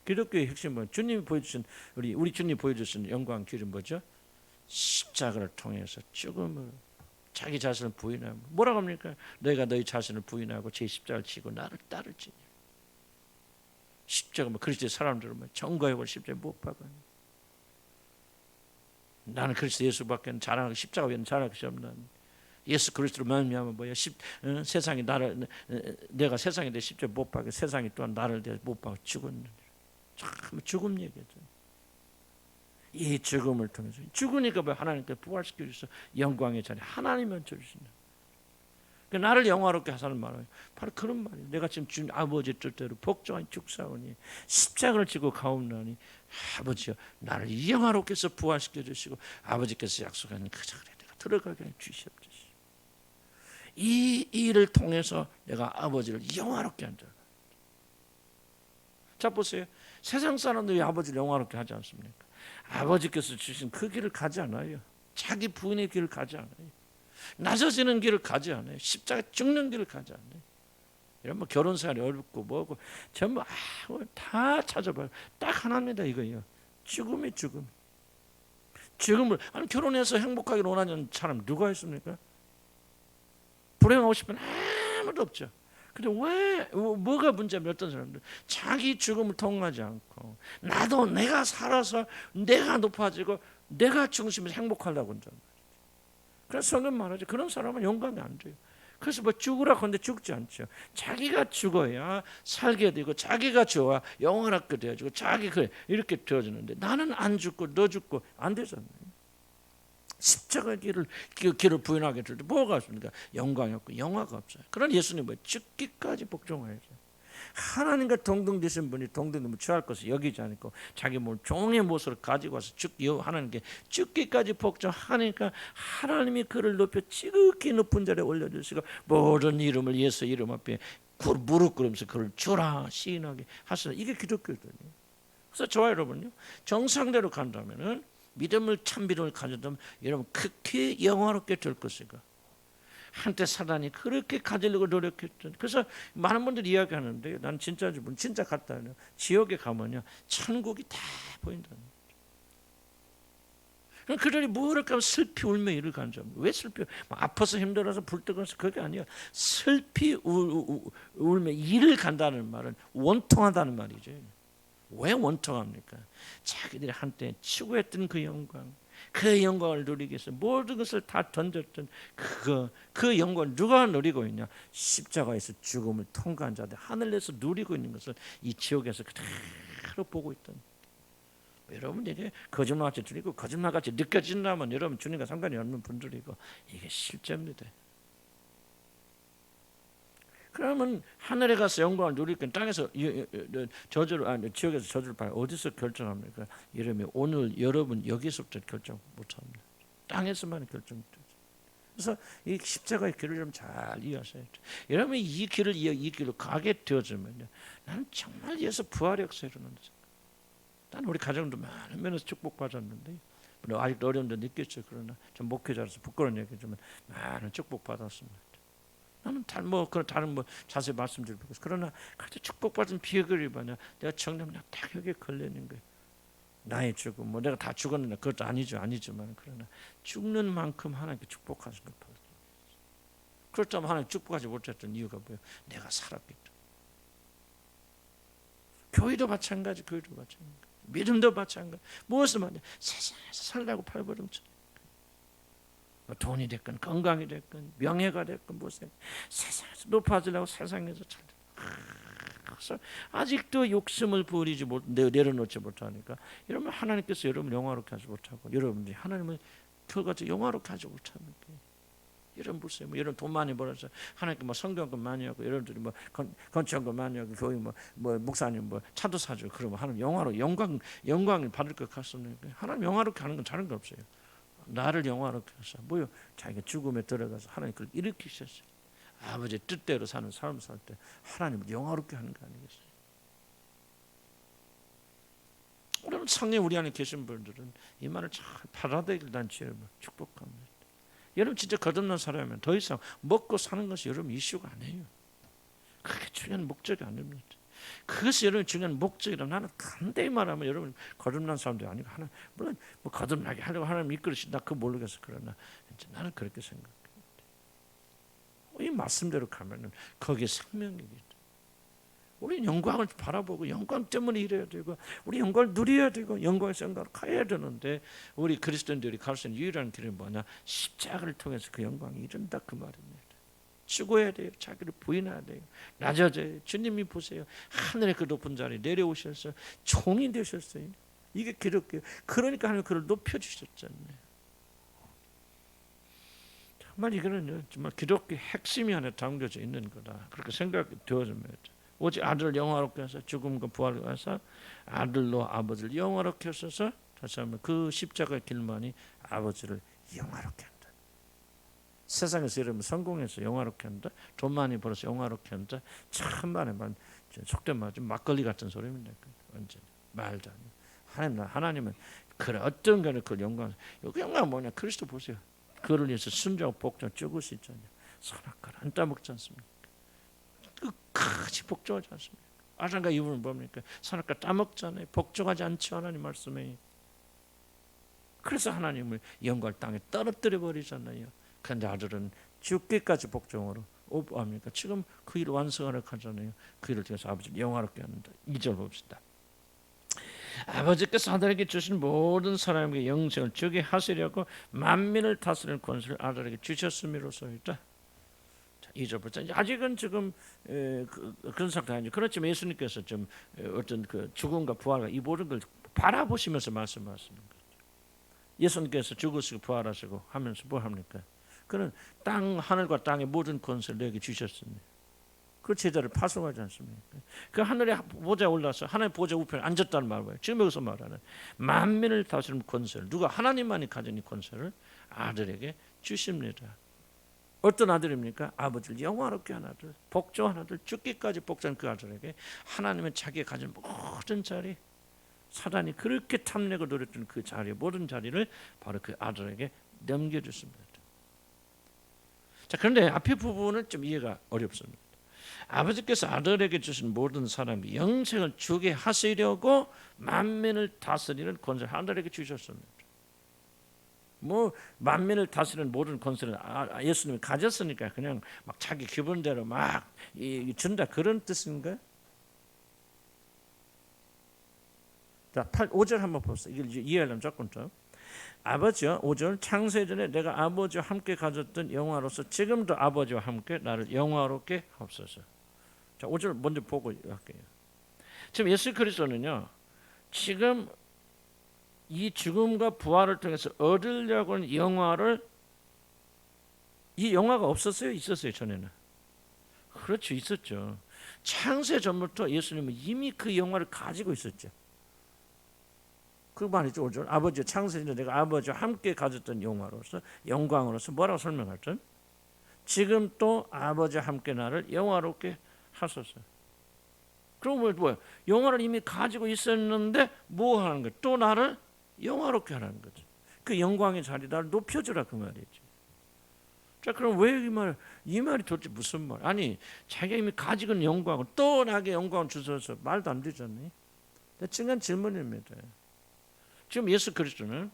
A: 기독교의 핵심은 주님이 보여주신 우리 주님이 보여주신 영광 길은 뭐죠? 십자가를 통해서 죽음을 자기 자신을 부인하고 뭐라고 합니까? 너희가 너희 자신을 부인하고 제 십자가를 지고 나를 따르지니. 십자가 뭐 그리스도의 사람들은 뭐 정거역을 십자가에 못 박아요. 나는 그리스도 예수밖에 자랑하고 십자가 외에는 자랑할 것이 없는 예수 그리스도로 말미암아 뭐야? 세상이 나를 내가 세상에 내 십자가에 못 박아 세상이 또한 나를 못 박아 죽었느니라. 참 죽음 얘기죠. 이 죽음을 통해서 죽으니까 하나님께 부활시켜 주셔서 영광의 자리 하나님만 주신다. 그러니까 나를 영화롭게 하사는 말이에요. 바로 그런 말이에요. 내가 지금 주님 아버지 뜻대로 복종하니 죽사오니 십자가를 지고 가옵나니 아버지여 나를 영화롭게 해서 부활시켜 주시고 아버지께서 약속하는 그 자리에 내가 들어가게 주시옵소서. 이 일을 통해서 내가 아버지를 영화롭게 한다. 자 보세요. 세상 사람들이 아버지를 영화롭게 하지 않습니까? 아버지께서 주신 그 길을 가지 않아요. 자기 부인의 길을 가지 않아요. 낮아지는 길을 가지 않아요. 십자가 죽는 길을 가지 않아요. 이런 뭐 결혼 생활이 어렵고 뭐고 전부 다 찾아봐요. 딱 하나입니다. 이거예요. 죽음이 죽음. 죽음을 아니 결혼해서 행복하게 원하는 사람 누가 있습니까? 불행하고 싶은 아무도 없죠. 근데 왜 뭐가 문제면 어떤 사람들 자기 죽음을 통하지 않고 나도 내가 살아서 내가 높아지고 내가 중심에서 행복하려고 한단 말이죠. 그래서 성경 말하죠. 그런 사람은 영광이 안 돼요. 그래서 뭐 죽으라고 하는데 죽지 않죠. 자기가 죽어야 살게 되고 자기가 좋아 영원하게 되어지고 자기 그래 이렇게 되어지는데 나는 안 죽고 너 죽고 안 되잖아요. 십자가 길을 부인하게 될 때 뭐가 없습니까? 영광이 없고 영화가 없어요. 그런 예수님 뭐 죽기까지 복종하야죠. 하나님과 동등되신 분이 동등됨을 취할 것을 여기지 않고 자기 몸 종의 모습을 가지고 와서 하나님께 죽기까지 복종하니까 하나님이 그를 높여 지극히 높은 자리에 올려주시고 모든 이름을 예수 이름 앞에 무릎 꿇으면서 그를 주라 시인하게 하시는 이게 기독교거든요. 그래서 저와 여러분요 정상대로 간다면은 믿음을 참 믿음을 가져도 여러분 극히 영화롭게 될 것이고 한때 사단이 그렇게 가지려고 노력했던 그래서 많은 분들이 이야기하는데 난 진짜 갔다 와요. 지옥에 가면요 천국이 다 보인다. 그들이 뭐랄까 슬피 울며 이를 간점. 왜 슬피? 아파서 힘들어서 불뜨거서 그게 아니야. 슬피 울며 이를 간다는 말은 원통하다는 말이죠. 왜 원통합니까? 자기들이 한때 추구했던 그 영광을 누리기 위해서 모든 것을 다 던졌던 그 영광을 누가 누리고 있냐? 십자가에서 죽음을 통과한 자들 하늘에서 누리고 있는 것을 이 지옥에서 그대로 보고 있던. 여러분 이게 거짓말같이 들리고 거짓말같이 느껴진다면 여러분 주님과 상관이 없는 분들이고 이게 실제입니다. 그러면 하늘에 가서 영광을 누리니까 땅에서 지옥에서 저주를 받아 어디서 결정합니까? 이러면 오늘 여러분 여기서부터 결정 못합니다. 땅에서만 결정되죠. 그래서 이 십자가의 길을 좀 잘 이해하셔야 돼요. 여러분 이 길로 가게 되어지면요, 나는 정말 예수 부활의 역사 일어난다. 난 우리 가정도 많은 면에서 축복받았는데 아직도 어려움도 느꼈죠. 그러나 좀 목회자로서 부끄러운 얘기지만 많은 축복 받았습니다. 나는 다른 자세히 말씀드릴 거 그러나 그래도 축복받은 비결이 뭐냐? 내가 정녕 딱 여기에 걸려 있는 거예요. 나의 죽음 내가 다 죽었는데 그것도 아니지만 그러나 죽는 만큼 하나님께 축복하신 걸 받았어요. 그렇다면 하나님 축복하지 못했던 이유가 뭐예요? 내가 살았기 때문에. 교회도 마찬가지. 믿음도 마찬가지. 무엇을 말해? 세상에서 살라고 팔버둥쳐. 돈이 됐건 건강이 됐건 명예가 됐건 무엇이 세상에서 높아지려고 세상에서 그래서 아직도 욕심을 부리지 내려놓지 못하니까 여러분 하나님께서 여러분 영화롭게 하지 못하고 여러분들이 하나님을 결과적으로 영화롭게 하지 못합니까? 여러분 보세요. 여러분 돈 많이 벌어서 하나님께 성경권 많이 하고 여러분들이 건축권 많이 하고 교회 목사님 차도 사주고 그러면 하나님 영광을 받을 것 같습니까? 하나님 영화롭게 하는 건 다른 거 없어요. 나를 영화롭게 하셔. 자기가 죽음에 들어가서 하나님 그걸 일으키셨어요. 아버지 뜻대로 사는 삶 살 때 하나님을 영화롭게 하는 거 아니겠어요? 여러분 성령 우리 안에 계신 분들은 이 말을 잘 받아들이길 난 주님을 축복합니다. 여러분 진짜 거듭난 사람이면 더 이상 먹고 사는 것이 여러분 이슈가 아니에요. 그게 중요한 목적이 아닙니다. 그것이 여러분 중요한 목적이라면 나는 간단히 말하면 여러분 거듭난 사람도 아니고 하나 물론 거듭나게 하려고 하나님 이끌으신다 그거 모르겠어. 그러나 나는 그렇게 생각해요. 이 말씀대로 가면은 거기에 생명이겠죠. 우리 영광을 바라보고 영광 때문에 일해야 되고 우리 영광을 누려야 되고 영광에서 영광을 가야 되는데 우리 그리스도인들이 갈 수 있는 유일한 길은 뭐냐? 십자가를 통해서 그 영광이 이른다 그 말입니다. 죽어야 돼요. 자기를 부인해야 돼요. 낮아져요. 주님이 보세요. 하늘의 그 높은 자리에 내려오셔서 종이 되셨어요. 이게 기독교예요. 그러니까 하나님 그를 높여주셨잖아요. 정말 이거는 정말 기독교 핵심이 하나 담겨져 있는 거다. 그렇게 생각이 되어집니다. 오직 아들을 영화롭게 해서 죽음과 부활을 해서 아들로 아버지를 영화롭게 하셔서 다시 한번 그 십자가의 길만이 아버지를 영화롭게 한다. 세상에서 여러분 성공해서 영화롭게 한다. 돈 많이 벌어서 영화롭게 한다. 참말에 속된 말 좀 막걸리 같은 소리입니다. 완전히 말도 안 돼. 하나님은 그래 어떤 거는 그 영광. 그 영광은 뭐냐? 그리스도 보세요. 그를 위해서 순종하고 복종 죽으시잖아요. 선악과를 안 따먹지 않습니까? 끝까지 복종하지 않습니까? 아담과 이브는 뭡니까? 선악과 따먹잖아요. 복종하지 않죠. 하나님 말씀에. 그래서 하나님을 영광 땅에 떨어뜨려 버리잖아요. 그런데 아들은 죽기까지 복종으로 오버합니까? 지금 그 일을 완성하려고 하잖아요. 그 일을 통해서 아버지를 영화롭게 합니다. 2절 봅시다. 아버지께서 아들에게 주신 모든 사람에게 영생을 주게 하시려고 만민을 다스리는 권세를 아들에게 주셨음이로소이다. 2절부터 아직은 지금 그런 상태 아니죠. 그렇지만 예수님께서 좀 어떤 그 죽음과 부활과 이 모든 걸 바라보시면서 말씀하시는 거죠. 예수님께서 죽으시고 부활하시고 하면서 뭐 합니까? 그는 하늘과 땅의 모든 권세를 내게 주셨습니다. 그 제자를 파송하지 않습니까? 그 하늘의 보좌에 올라서 하나님의 보좌 우편에 앉았다는 말이에요. 지금 여기서 말하는 만민을 다스리는 권세를 누가 하나님만이 가진 이 권세를 아들에게 주십니다. 어떤 아들입니까? 아버지를 영화롭게 한 아들, 복종한 아들, 죽기까지 복종한 그 아들에게 하나님은 자기가 가진 모든 자리 사단이 그렇게 탐내고 노렸던 그 자리, 모든 자리를 바로 그 아들에게 넘겨줬습니다. 자, 그런데 앞에 부분은 좀 이해가 어렵습니다. 아버지께서 아들에게 주신 모든 사람이 영생을 주게 하시려고 만민을 다스리는 권세를 아들에게 주셨습니다. 뭐 만민을 다스리는 모든 권세를 예수님이 가졌으니까 그냥 막 자기 기분대로 막 준다 그런 뜻인가요? 자, 5절 한번 봅시다. 이걸 이해하려면 조금 더. 아버지여, 5절, 창세 전에 내가 아버지와 함께 가졌던 영화로서 지금도 아버지와 함께 나를 영화롭게 하옵소서. 자, 5절 먼저 보고 할게요. 지금 예수 그리스도는요, 지금 이 죽음과 부활을 통해서 얻으려고 하는 영화를, 이 영화가 없었어요? 있었어요? 전에는? 그렇죠, 있었죠. 창세 전부터 예수님은 이미 그 영화를 가지고 있었죠. 그 말이죠. 5절. 아버지 창세전에 내가 아버지와 함께 가졌던 영화로서, 영광으로서 뭐라고 설명하죠? 지금 또 아버지와 함께 나를 영화롭게 하소서. 그럼 뭐야? 영화를 이미 가지고 있었는데 뭐 하는 거야? 또 나를 영화롭게 하라는 거죠. 그 영광의 자리 나를 높여주라 그 말이지. 자, 그럼 왜 이 말이 도대체 무슨 말? 아니, 자기가 이미 가지고 있는 영광을 또 나에게 영광을 주셔서 말도 안 되잖아요. 중요한 질문입니다. 지금 예수 그리스도는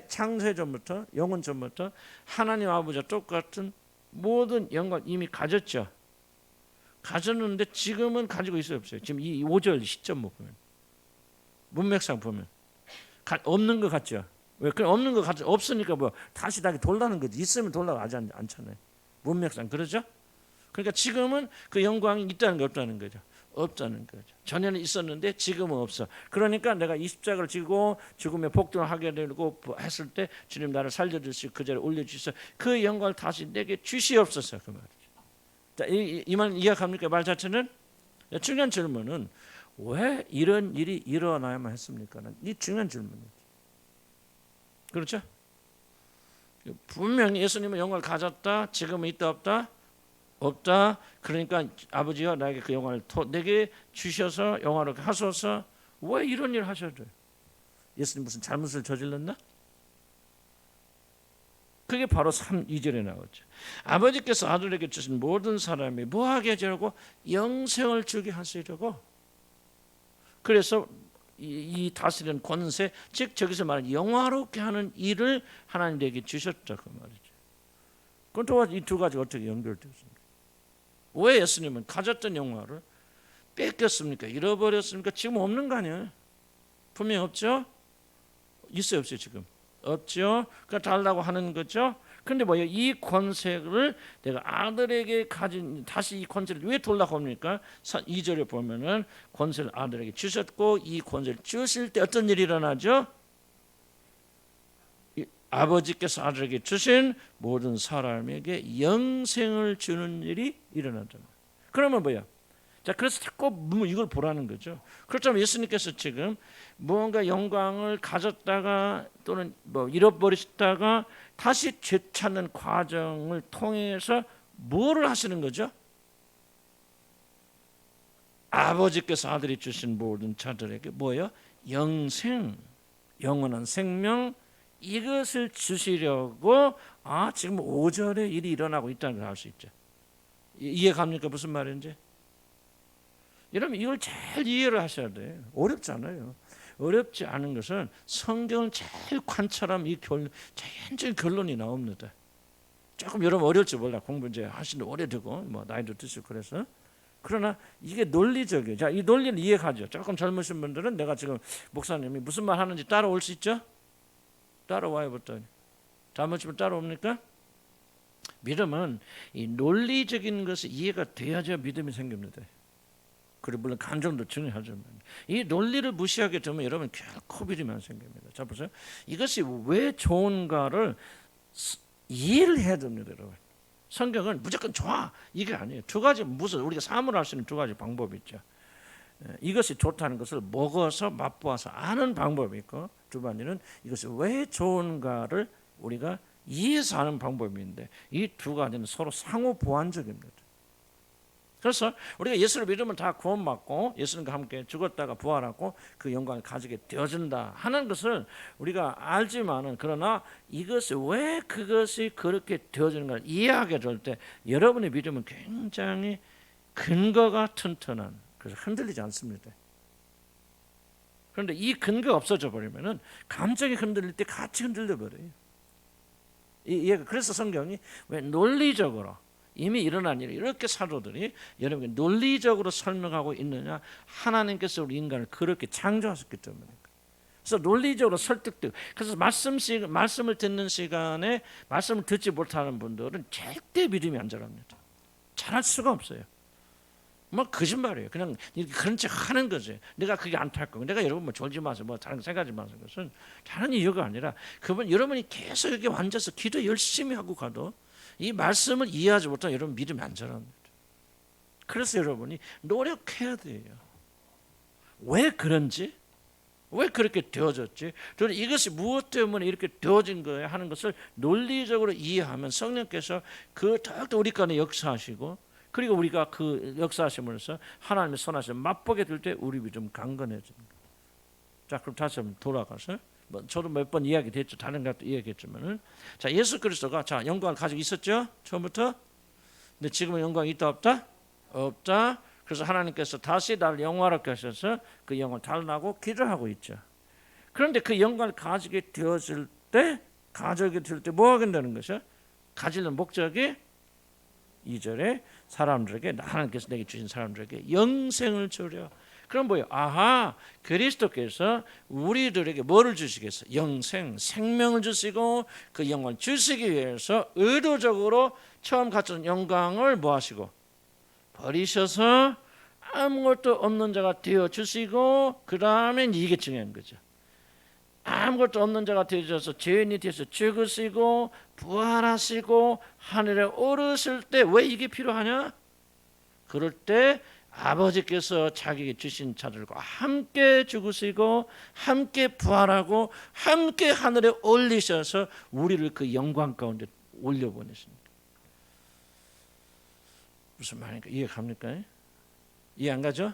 A: 창세 전부터 영원 전부터 하나님 아버지와 똑같은 모든 영광 이미 가졌죠. 가졌는데 지금은 가지고 있어요, 없어요? 지금 이 5절 시점 보면 문맥상 보면 없는 것 같죠. 왜? 그럼 없는 것 같죠. 없으니까 뭐 다시 돌라는 거지. 있으면 돌라고 하지 않잖아요. 문맥상 그러죠. 그러니까 지금은 그 영광이 있다는 게 없다는 거죠. 없다는 거죠. 전에는 있었는데 지금은 없어. 그러니까 내가 이 십자가를 지고 죽음의 복종을 하게 되고 했을 때 주님 나를 살려주시고 그 자리에 올려주셔서 그 영광을 다시 내게 주시옵소서 그 말이죠. 자, 이 말 이해합니까? 말 자체는 중요한 질문은 왜 이런 일이 일어나야만 했습니까? 이 중요한 질문이죠. 그렇죠? 분명히 예수님은 영광을 가졌다. 지금은 있다 없다? 없다. 그러니까 아버지가 나에게 그 영광을 내게 주셔서 영화롭게 하소서. 왜 이런 일을 하셔야 돼요? 예수님 무슨 잘못을 저질렀나? 그게 바로 2절에 나오죠. 아버지께서 아들에게 주신 모든 사람이 뭐하게 하려고? 영생을 주게 하시려고. 그래서 이 다스리는 권세, 즉 저기서 말하는 영화롭게 하는 일을 하나님에게 주셨다 그 말이죠. 그럼 또 이 두 가지가 어떻게 연결되었습니까? 왜 예수님은 가졌던 영화를 뺏겼습니까? 잃어버렸습니까? 지금 없는 거 아니에요? 분명히 없죠? 있어요 없어요 지금? 없죠? 그러니까 달라고 하는 거죠. 그런데 뭐예요? 이 권세를 내가 아들에게 가진 다시 이 권세를 왜 돌라고 합니까? 2절에 보면은 권세를 아들에게 주셨고 이 권세를 주실 때 어떤 일이 일어나죠? 아버지께서 아들에게 주신 모든 사람에게 영생을 주는 일이 일어나잖아요. 그러면 뭐야? 자, 그래서 자꾸 이걸 보라는 거죠. 그렇다면 예수님께서 지금 무언가 영광을 가졌다가 또는 뭐 잃어버리셨다가 다시 되찾는 과정을 통해서 뭐를 하시는 거죠? 아버지께서 아들이 주신 모든 자들에게 뭐예요? 영생, 영원한 생명 이것을 주시려고 지금 5절에 일이 일어나고 있다는 걸 알 수 있죠. 이해갑니까? 무슨 말인지? 여러분 이걸 잘 이해를 하셔야 돼요. 어렵지 않아요. 어렵지 않은 것은 성경을 잘 관찰하면 이 자연적인 결론이 나옵니다. 조금 여러분 어려울지 몰라. 공부 이제 하시는 오래되고 뭐 나이도 드시고 그래서. 그러나 이게 논리적이에요. 자, 이 논리를 이해하죠. 조금 젊으신 분들은 내가 지금 목사님이 무슨 말 하는지 따라올 수 있죠? 따라와요, 부터. 잘못이면 따라옵니까? 믿음은 이 논리적인 것이 이해가 돼야지 믿음이 생깁니다. 그리고 물론 감정도 중요하지만 이 논리를 무시하게 되면 여러분 결코 믿음이 안 생깁니다. 자 보세요. 이것이 왜 좋은가를 이해를 해야 됩니다, 여러분. 성경은 무조건 좋아 이게 아니에요. 두 가지 무슨 우리가 사물할 수 있는 두 가지 방법이 있죠. 이것이 좋다는 것을 먹어서 맛보아서 아는 방법이 있고 두 번째는 이것이 왜 좋은가를 우리가 이해해서 아는 방법인데 이 두 가지는 서로 상호 보완적입니다. 그래서 우리가 예수를 믿으면 다 구원받고 예수님과 함께 죽었다가 부활하고 그 영광을 가지게 되어진다 하는 것을 우리가 알지만은, 그러나 이것이 왜 그것이 그렇게 되어지는가 이해하게 될 때 여러분의 믿음은 굉장히 근거가 튼튼한, 그래서 흔들리지 않습니다. 그런데 이 근거가 없어져 버리면은 감정이 흔들릴 때 같이 흔들려 버려요. 그래서 성경이 왜 논리적으로 이미 일어난 일을 이렇게 사도들이 여러분에게 논리적으로 설명하고 있느냐? 하나님께서 우리 인간을 그렇게 창조하셨기 때문에. 그래서 논리적으로 설득되고, 그래서 말씀을 듣는 시간에 말씀을 듣지 못하는 분들은 절대 믿음이 안 자랍니다. 잘할 수가 없어요. 뭐 거짓말이에요. 그냥 그런 척 하는 거지. 내가 그게 안타깝고, 내가 여러분 뭐 졸지 마세요, 뭐 다른 생각하지 마세요. 그것은 다른 이유가 아니라 여러분이 계속 여기 앉아서 기도 열심히 하고 가도 이 말씀을 이해하지 못하면 여러분 믿음이 안 자랍니다. 그래서 여러분이 노력해야 돼요. 왜 그런지, 왜 그렇게 되어졌지, 저는 이것이 무엇 때문에 이렇게 되어진 거야 하는 것을 논리적으로 이해하면 성령께서 그 더욱더 우리 가운데 역사하시고, 그리고 우리가 그 역사하심으로써 하나님의 선하심을 맛보게 될 때 우리 믿음 강건해집니다. 자, 그럼 다시 한번 돌아가서, 저도 몇 번 이야기 됐죠. 다른 것도 이야기했지만은, 자, 예수 그리스도가 자 영광을 가지고 있었죠, 처음부터. 근데 지금은 영광이 있다 없다? 없다. 그래서 하나님께서 다시 나를 영화롭게 하셔서 그 영광을 달라고 기도하고 있죠. 그런데 그 영광을 가지게 되었을 때, 뭐 하게 되는 것이요? 가지는 목적이 2절에 사람들에게, 하나님께서 내게 주신 사람들에게 영생을 주려. 그럼 뭐예요? 아하, 그리스도께서 우리들에게 뭐를 주시겠어? 영생, 생명을 주시고 그 영광을 주시기 위해서 의도적으로 처음 갖춘 영광을 뭐 하시고 버리셔서 아무것도 없는 자가 되어 주시고, 그 다음에 이게 중요한 거죠. 아무것도 없는 자가 되어서 죄인이 되어서 죽으시고 부활하시고 하늘에 오르실 때 왜 이게 필요하냐? 그럴 때 아버지께서 자기에게 주신 자들과 함께 죽으시고 함께 부활하고 함께 하늘에 올리셔서 우리를 그 영광 가운데 올려보내십니다. 무슨 말인가? 이해 갑니까? 이해 안 가죠?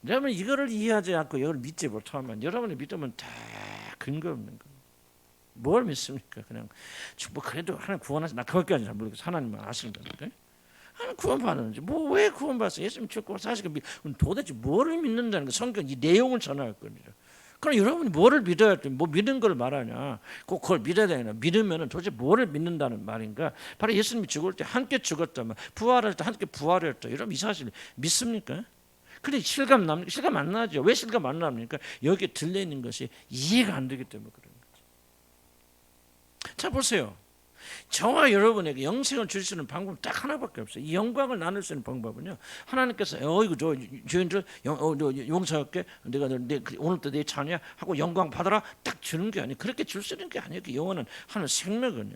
A: 여러분 이거를 이해하지 않고 이걸 믿지 못하면 여러분의 믿음은 다 근거 없는 거예요. 뭘 믿습니까? 그냥 뭐 그래도 하나님 구원하시, 나 거기까지 잘 모르겠어. 하나님만 아시는 거니까. 하나님 구원받는지, 뭐 왜 구원받았어? 예수님 죽고 사실 도대체 뭐를 믿는다는 거, 성경 이 내용을 전할 겁니다. 그럼 여러분이 뭐를 믿어야 돼? 뭐 믿는 걸 말하냐? 꼭 그걸 믿어야 되나? 믿으면은 도대체 뭐를 믿는다는 말인가? 바로 예수님이 죽을 때 함께 죽었다면, 부활할 때 함께 부활했다. 여러분 이 사실 믿습니까? 근데 실감 납니까? 실감 안 나죠. 왜 실감 안 납니까? 여기에 들려있는 것이 이해가 안 되기 때문에 그런 거죠. 자, 보세요. 저와 여러분에게 영생을 줄 수 있는 방법은 딱 하나밖에 없어요. 이 영광을 나눌 수 있는 방법은요, 하나님께서 이거 저 죄인들 용서할게, 내가 오늘부터 내 자녀야 하고 영광 받아라 딱 주는 게 아니에요. 그렇게 줄 수 있는 게 아니에요. 그 영원한 하늘 생명은요,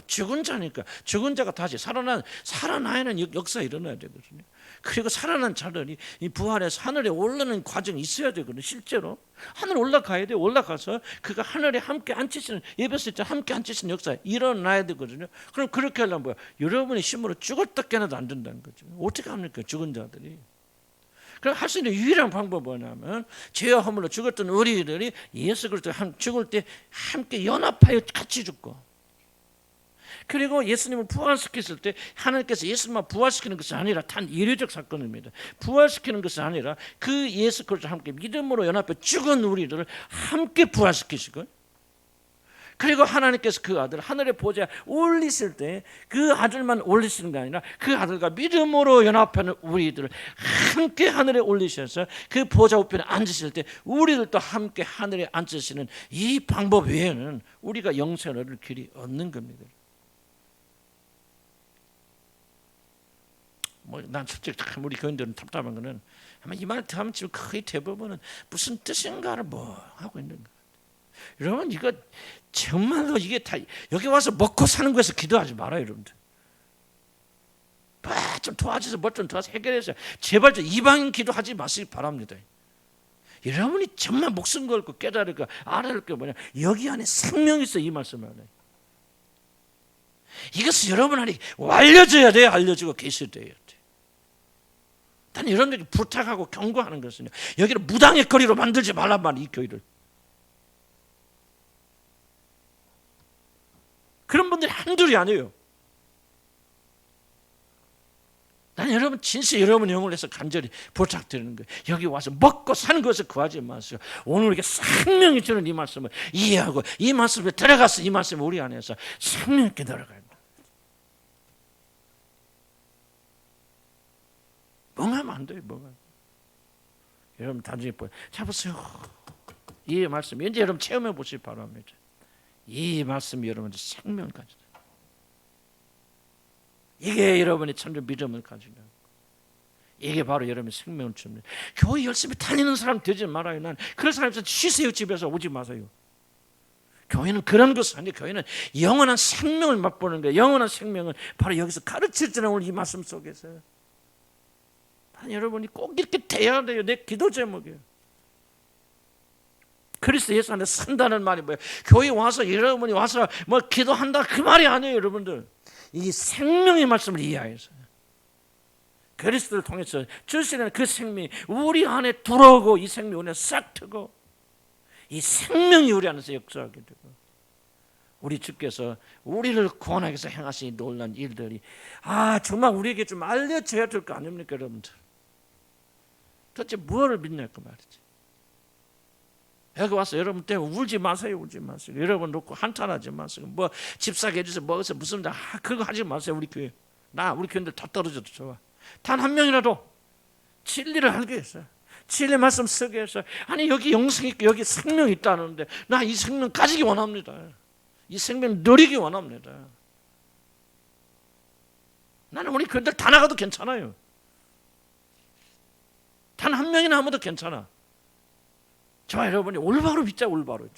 A: 죽은 자니까, 죽은 자가 다시 살아나는 역사 일어나야 되거든요. 그리고 살아난 자들이 이 부활해서 하늘에 올라가는 과정이 있어야 되거든요. 실제로 하늘 올라가야 돼요. 올라가서 그가 하늘에 함께 앉히시는, 예배했을 때 함께 앉히시는 역사 일어나야 되거든요. 그럼 그렇게 하려면 뭐야? 여러분의 힘으로 죽었다 깨어나도 안 된다는 거죠. 어떻게 합니까? 죽은 자들이. 그럼 할 수 있는 유일한 방법은 뭐냐면, 죄와 허물로 죽었던 우리들이 예수 그리스도 죽을 때 함께 연합하여 같이 죽고, 그리고 예수님을 부활시켰을 때 하나님께서 예수님만 부활시키는 것이 아니라 단 이례적 사건입니다. 부활시키는 것이 아니라 그 예수 그리스도와 함께 믿음으로 연합해 죽은 우리들을 함께 부활시키시고, 그리고 하나님께서 그 아들 하늘의 보좌에 올리실 때 그 아들만 올리시는 게 아니라 그 아들과 믿음으로 연합하는 우리들을 함께 하늘에 올리셔서 그 보좌 우편에 앉으실 때 우리들도 함께 하늘에 앉으시는 이 방법 외에는 우리가 영생을 얻을 길이 없는 겁니다. 난 솔직히 참 우리 교인들은 답답한 거는, 아마 이 말 하면 지금 거의 대부분은 무슨 뜻인가를 뭐 하고 있는 거예요. 여러분 이거 정말로 이게 다 여기 와서 먹고 사는 거에서 기도하지 말아요, 여러분들. 좀 도와줘서 뭐 좀 도와서 해결해서 제발 좀 이방인 기도하지 마시기 바랍니다. 여러분이 정말 목숨 걸고 깨달을 거 알아야 할 게 뭐냐? 여기 안에 생명이 있어. 이 말씀 안에 이것은 여러분에게 알려져야 돼요. 알려지고 계셔야 돼요. 나는 여러분에게 부탁하고 경고하는 것은 여기를 무당의 거리로 만들지 말란 말이에요. 이 교회를. 그런 분들이 한둘이 아니에요. 나는 여러분 진짜 여러분 영혼을 해서 간절히 부탁드리는 거예요. 여기 와서 먹고 사는 것을 구하지 마세요. 오늘 이렇게 생명이 주는 이 말씀을 이해하고 이 말씀에 들어가서 이 말씀을 우리 안에서 생명 있게 들어가야 돼요. 멍하면 안 돼요. 멍하면. 여러분 단순히 잡으세요. 이 말씀 이제 여러분 체험해 보시기 바랍니다. 이 말씀이 여러분의 생명을 가지다. 이게 여러분의 참된 믿음을 가지는 이게 바로 여러분의 생명을 줍니다. 교회 열심히 다니는 사람 되지 말아요. 난 그런 사람에서 쉬세요. 집에서 오지 마세요. 교회는 그런 것이 아니에요. 교회는 영원한 생명을 맛보는 거예요. 영원한 생명을 바로 여기서 가르치잖아요. 오늘 이 말씀 속에서. 여러분이 꼭 이렇게 돼야 돼요. 내 기도 제목이에요. 그리스도 예수 안에 산다는 말이 뭐예요? 교회 와서 여러분이 와서 뭐 기도한다 그 말이 아니에요. 여러분들 이 생명의 말씀을 이해해서 그리스도를 통해서 주시는 그 생명이 우리 안에 들어오고 이 생명이 안에 싹 트고 이 생명이 우리 안에서 역사하게 되고 우리 주께서 우리를 구원하기 위해서 행하신 놀라운 일들이 정말 우리에게 좀 알려져야 될 거 아닙니까 여러분들? 도대체 무엇을 믿냐 그 말이지. 여기 와서 여러분 때문에 울지 마세요. 울지 마세요. 여러분 놓고 한탄하지 마세요. 뭐 집사게 해주세요. 뭐해서 무슨 그거 하지 마세요. 우리 교회 우리 교인들 다 떨어져도 좋아. 단 한 명이라도 진리를 알게 해서 진리 말씀 쓰게 해서 여기 영생이 있고 여기 생명이 있다는데 나 이 생명 가지기 원합니다. 이 생명 누리기 원합니다. 나는 우리 교인들 다 나가도 괜찮아요. 단 한 명이나 하면 괜찮아. 저 여러분이 올바로 믿자. 올바로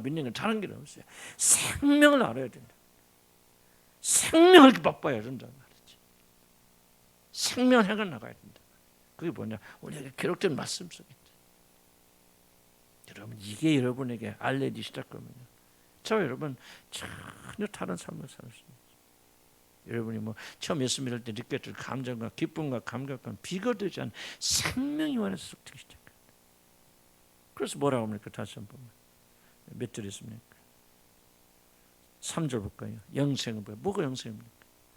A: 믿는 건 다른 게 없어요. 생명을 알아야 된다. 생명을 맛봐야 된다 말이지. 생명을 향해 나가야 된다. 그게 뭐냐? 우리에게 기록된 말씀 속에 있다. 여러분 이게 여러분에게 알려지기 시작하면요. 저 여러분 전혀 다른 삶을 살 수 있습니다. 여러분이 뭐 처음 예수 믿을 때 느꼈던 감정과 기쁨과 감격과 비교되지 않은 생명이 안에서 쏟기 시작합니다. 그래서 뭐라고 합니까? 다시 한번 몇 절 있습니까? 3절 볼까요? 영생은 뭐가 영생입니까?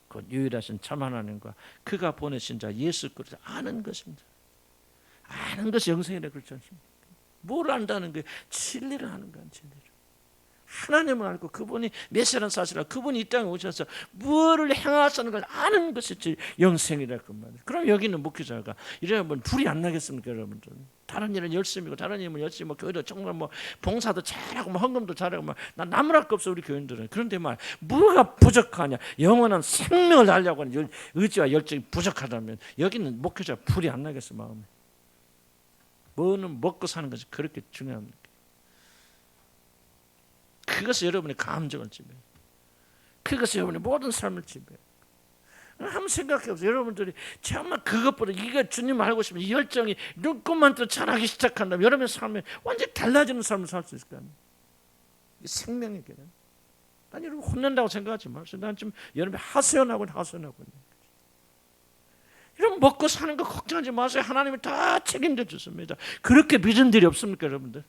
A: 곧 유일하신 참 하나님과 그가 보내신 자 예수 그리스도 아는 것입니다. 아는 것이 영생이라고 그렇지 않습니까? 뭘 안다는 거예요? 진리를 아는 거야. 진리를. 하나님을 알고 그분이 메시아라는 사실을 알고 그분이 이 땅에 오셔서 무엇을 행하시는 걸 아는 것이 영생이라고 말이에요. 그럼 여기는 목회자가 이러면 불이 안 나겠습니까 여러분들? 다른 일은 열심히고 다른 일은 열심히 뭐 교회도 정말 뭐 봉사도 잘하고 뭐 헌금도 잘하고 뭐 난 남을 거 없어 우리 교인들은. 그런데 뭐가 부족하냐? 영원한 생명을 알려고 하는 의지와 열정이 부족하다면 여기는 목회자 불이 안 나겠어 마음에. 뭐는 먹고 사는 것이 그렇게 중요합니까? 그것이 여러분의 감정을 지배해요. 그것이 여러분의 모든 삶을 지배해요. 한번 생각해보세요. 여러분들이 정말 그것보다 이거 주님 알고 싶으면 이 열정이 눈곱만 떠 자라기 시작한다면 여러분의 삶에 완전히 달라지는 삶을 살 수 있을 거 아니에요. 이게 생명의 길은. 난 여러분 혼낸다고 생각하지 마세요. 난 지금 여러분이 하소연하고 있는 여러분 먹고 사는 거 걱정하지 마세요. 하나님이 다 책임져 주십니다. 그렇게 믿은 일이 없습니까 여러분들?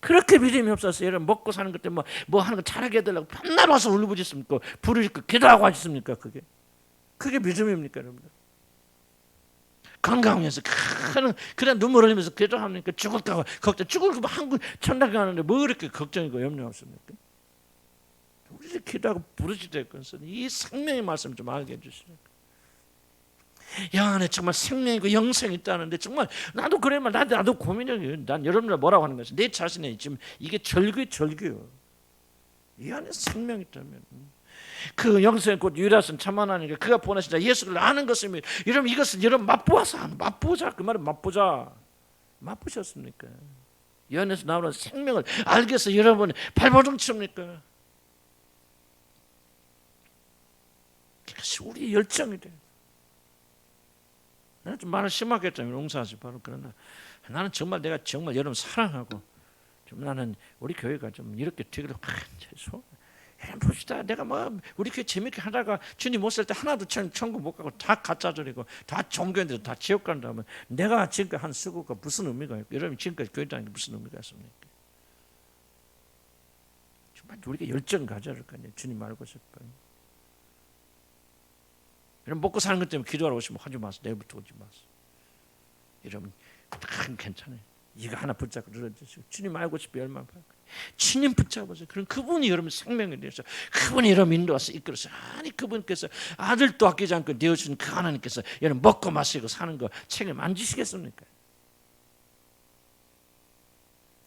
A: 그렇게 믿음이 없어서 여러분 먹고 사는 것 때문에 뭐 하는 거 잘하게 해달라고 밤낮 와서 울부짖습니까? 불을 끄고 기도하고 하셨습니까? 그게 믿음입니까 여러분들? 건강해서 그냥 눈물 흘리면서 기도합니까? 죽을까 걱정 죽을까 한국 천당 가는데 뭐 이렇게 걱정이고 염려 없습니까? 우리 기도하고 부르짖을 것은 이 생명의 말씀 좀 알게 해주시니까. 영 안에 정말 생명이고 영생이 있다는데 정말 나도 그래 나도 고민이에요. 난 여러분들 뭐라고 하는 거지? 내 자신에 지금 이게 절규요. 이 안에 생명이 있다면 그 영생 곧 유일하신 참 하나님과 그가 보내신 자 예수를 아는 것입니다. 여러분 이것은 여러분 맛보자 그 말은 맛보셨습니까? 이 안에서 나오는 생명을 알기 위해서 여러분 발버둥 칩니까? 그것이 우리의 열정이 돼요. 나는 좀 말을 심하게 했잖아요. 용서하지 바로. 그러나 나는 정말 내가 정말 여러분 사랑하고 좀 나는 우리 교회가 좀 이렇게 되기를 봅시다. 내가 뭐 우리 교회 재밌게 하다가 주님 못 살 때 하나도 천국 못 가고 다 가짜들이고 다 종교인들 다 지옥 간다면 내가 지금까지 한 수고가 무슨 의미가 있고 여러분 지금까지 교회 다니는 게 무슨 의미가 있습니까? 정말 우리가 열정 가져야 할 거 아니에요. 주님 알고 싶어요. 여러분 먹고 사는 것 때문에 기도하러 오시면 하지 마세요. 내일부터 오지 마세요. 여러분 괜찮아요. 이거 하나 붙잡고 늘어지시고 주님 알고 싶어 열만 받고 주님 붙잡으세요. 그럼 그분이 여러분 생명을 내서 그분이 여러분 인도와서 이끌어서 아니 그분께서 아들도 아끼지 않고 내어주신 그 하나님께서 여러분 먹고 마시고 사는 거 책임 안 지시겠습니까?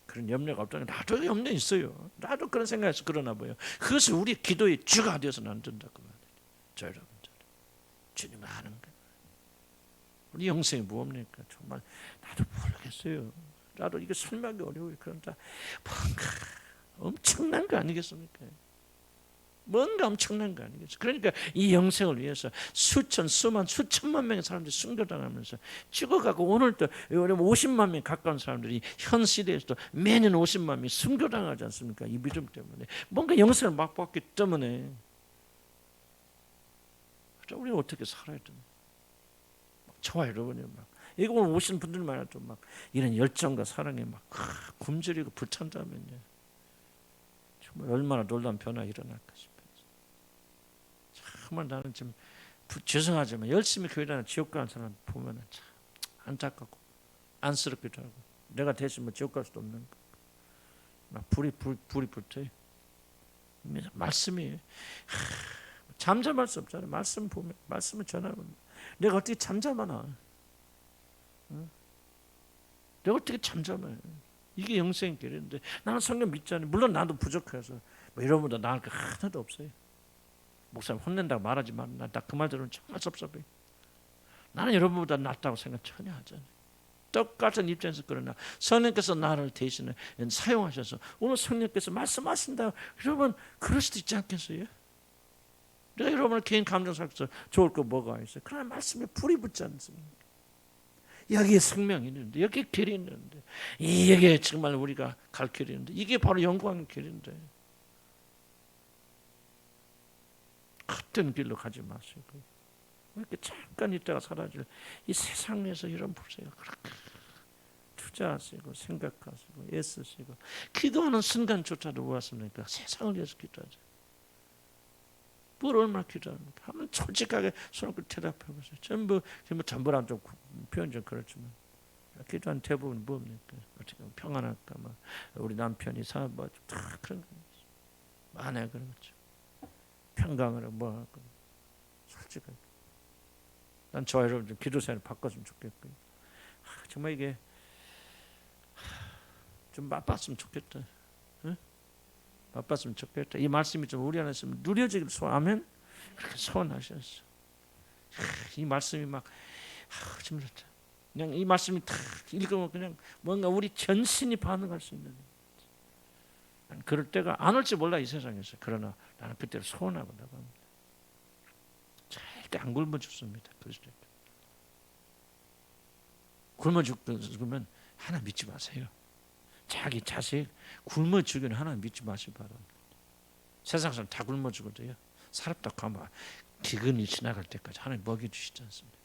A: 그런 염려가 없다면 나도 염려 있어요. 나도 그런 생각에서 그러나 봐요. 그것이 우리 기도의 주가 되어서는 안 된다고 말이에요. 저 여러분들 주님을 아는 거예요. 우리 영생이 무엇입니까? 정말 나도 모르겠어요. 나도 이거 설명하기 어려워요. 그런다 뭔가 엄청난 거 아니겠습니까? 뭔가 엄청난 거 아니겠어요? 그러니까 이 영생을 위해서 수천, 수만, 수천만 명의 사람들이 순교당하면서 죽어가고 오늘도 50만 명 가까운 사람들이 현 시대에서도 매년 50만 명이 순교당하지 않습니까? 이 믿음 때문에 뭔가 영생을 맛봤기 때문에 우리는 어떻게 살아야 되나? 저와 여러분이 막 이거 오늘 오신 분들만 해도 막 이런 열정과 사랑에 막 굶주리고 불찬다면요 정말 얼마나 놀라운 변화가 일어날까 싶어요. 정말 나는 좀 죄송하지만 열심히 교회 다니는 지옥 가는 사람 보면 참 안타깝고 안쓰럽기도 하고 내가 대신 뭐 지옥 갈 수도 없는 거. 막 불이 붙어요. 말씀이 잠잠할 수 없잖아요. 말씀 보면 말씀을 전하면 내가 어떻게 잠잠하나? 내가 어떻게 잠잠해? 이게 영생의 길인데 나는 성경 믿잖아요. 물론 나도 부족해서 뭐 여러분보다 나을 게 하나도 없어요. 목사님 혼낸다고 말하지 마. 나 그 말 들으면 정말 섭섭해. 나는 여러분보다 낫다고 생각 전혀 하잖아요. 똑같은 입장에서 그러나 성령께서 나를 대신에 사용하셔서 오늘 성령께서 말씀하신다. 여러분 그럴 수도 있지 않겠어요? 내가 여러분을 개인 감정 상태에서 좋을 거 뭐가 있어요? 그러나 말씀에 불이 붙지 않습니까? 여기에 생명이 있는데 여기에 길이 있는데 이게 정말 우리가 갈 길이 있는데 이게 바로 영광의 길인데 같은 길로 가지 마시고 이렇게 잠깐 있다가 사라질 이 세상에서 여러분 보세요. 그렇게 투자하시고 생각하시고 애쓰시고 기도하는 순간조차도 무엇입니까? 세상을 위해서 기도하죠. 뭘 얼마나 기도합니까? 한번 솔직하게 손을 대답해 보세요. 전부랑 좀 표현 좀 그렇지만 기도한 대부분 뭡니까? 어떻게 보면 평안할까, 뭐 우리 남편이 다 그런 거 많아요. 그런 거죠. 평강을 뭐 할까? 솔직하게. 난 저 여러분 좀 기도 생활 바꿨으면 좋겠고요. 정말 이게 좀 맛봤으면 좋겠다. 응? 맛봤으면 좋겠다. 이 말씀이 좀 우리 안에 있으면 누려지길 소원하면 그렇게 소원하셨어. 이 말씀이 막 정말 그냥 이 말씀이 탁 읽으면 그냥 뭔가 우리 전신이 반응할 수 있는. 난 그럴 때가 안 올지 몰라 이 세상에서. 그러나 나는 그때를 소원하고 나갑니다. 절대 안 굶어 죽습니다. 그리스도. 굶어 죽으면 하나 믿지 마세요. 자기 자식 굶어 죽이는 하나 믿지 마시기 바랍니다. 세상 사람 다 굶어 죽어도요. 살았다고 하면 기근이 지나갈 때까지 하나님 먹여주시지 않습니까?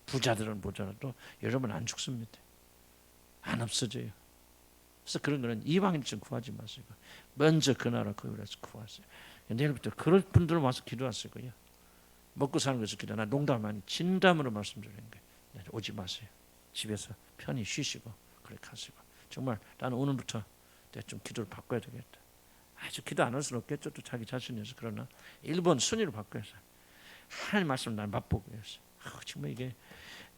A: 부자들은 모자라도 여러분 안 죽습니다. 안 없어져요. 그래서 그런 거는 이방인처럼 구하지 마시고 먼저 그 나라 그 의를 구하세요. 내일부터 그럴 분들은 와서 기도하시고요. 먹고 사는 것을 기도. 나 농담 아니 진담으로 말씀드리는 거예요. 오지 마세요. 집에서 편히 쉬시고 그렇게 하시고 정말 나는 오늘부터 좀 기도를 바꿔야 되겠다. 아주 기도 안 할 수는 없겠죠. 또 자기 자신에서. 그러나 1번 순위로 바꿔서 하나님 말씀 날 맛보고 해서 정말 이게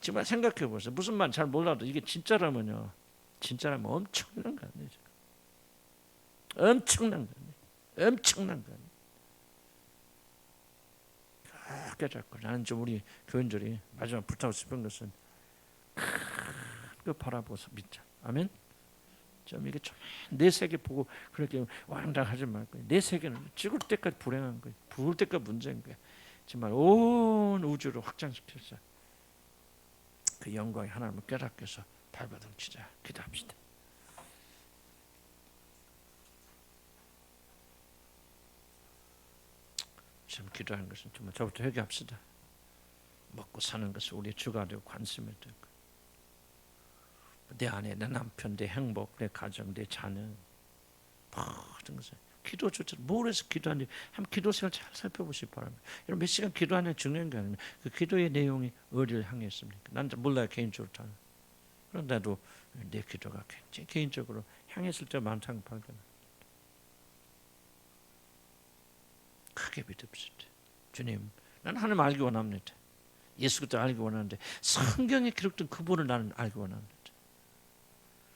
A: 정말 생각해 보세요. 무슨 말 잘 몰라도 이게 진짜라면요. 진짜라면 엄청난 거 아니에요. 엄청난 거 아니에요. 엄청난 거 아니에요. 깨닫고 나는 좀 우리 교인들이 마지막 부탁하고 싶은 것은 그 바라보고서 믿자. 아멘. 좀 이게 좀 내 세계 보고 그렇게 왕당하지 말고 내 세계는 죽을 때까지 불행한 거예요. 부을 때까지 문제인 거예요. 정말 온 우주를 확장시켜서 그 영광이 하나님을 깨닫게 해서 발버둥치자. 기도합시다. 참 기도하는 것은 정말 저부터 회개합시다. 먹고 사는 것은 우리의 주가 되고 관심이 되고 내 아내, 내 남편, 내 행복, 내 가정, 내 자녀 모든 것을 기도조차 뭘 해서 기도하는지 한번 기도 생활 잘 살펴보시기 바랍니다. 여러분 몇 시간 기도하는 게 중요한 게 아닙니다. 그 기도의 내용이 어디를 향해 있습니까? 난 몰라요 개인적으로 다. 그런데도 내 기도가 굉장히 개인적으로 향했을 때 많다는 발견. 크게 믿읍시다. 주님, 나는 하나님 알기 원합니다. 예수 그리스도 알기 원하는데 성경에 기록된 그분을 나는 알기 원합니다.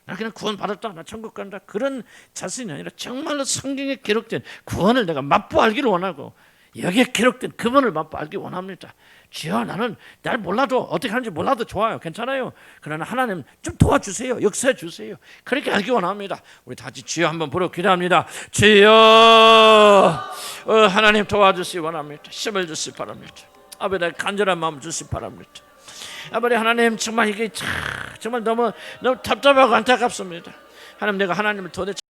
A: 나 그냥 구원 받았다, 나 천국 간다 그런 자신이 아니라 정말로 성경에 기록된 구원을 내가 맛보 알기를 원하고 여기에 기록된 그분을 맛보 알기 원합니다. 주여, 나는 날 몰라도 어떻게 하는지 몰라도 좋아요, 괜찮아요. 그러나 하나님 좀 도와주세요, 역사해 주세요. 그렇게 알기 원합니다. 우리 다 같이 주여 한번 부르고 기도합니다. 주여, 하나님 도와주시기 원합니다. 힘을 주시기 바랍니다. 아버지, 간절한 마음 주시기 바랍니다. 아버지 하나님, 정말 이게 정말 너무 답답하고 안타깝습니다. 하나님, 내가 하나님을 도대체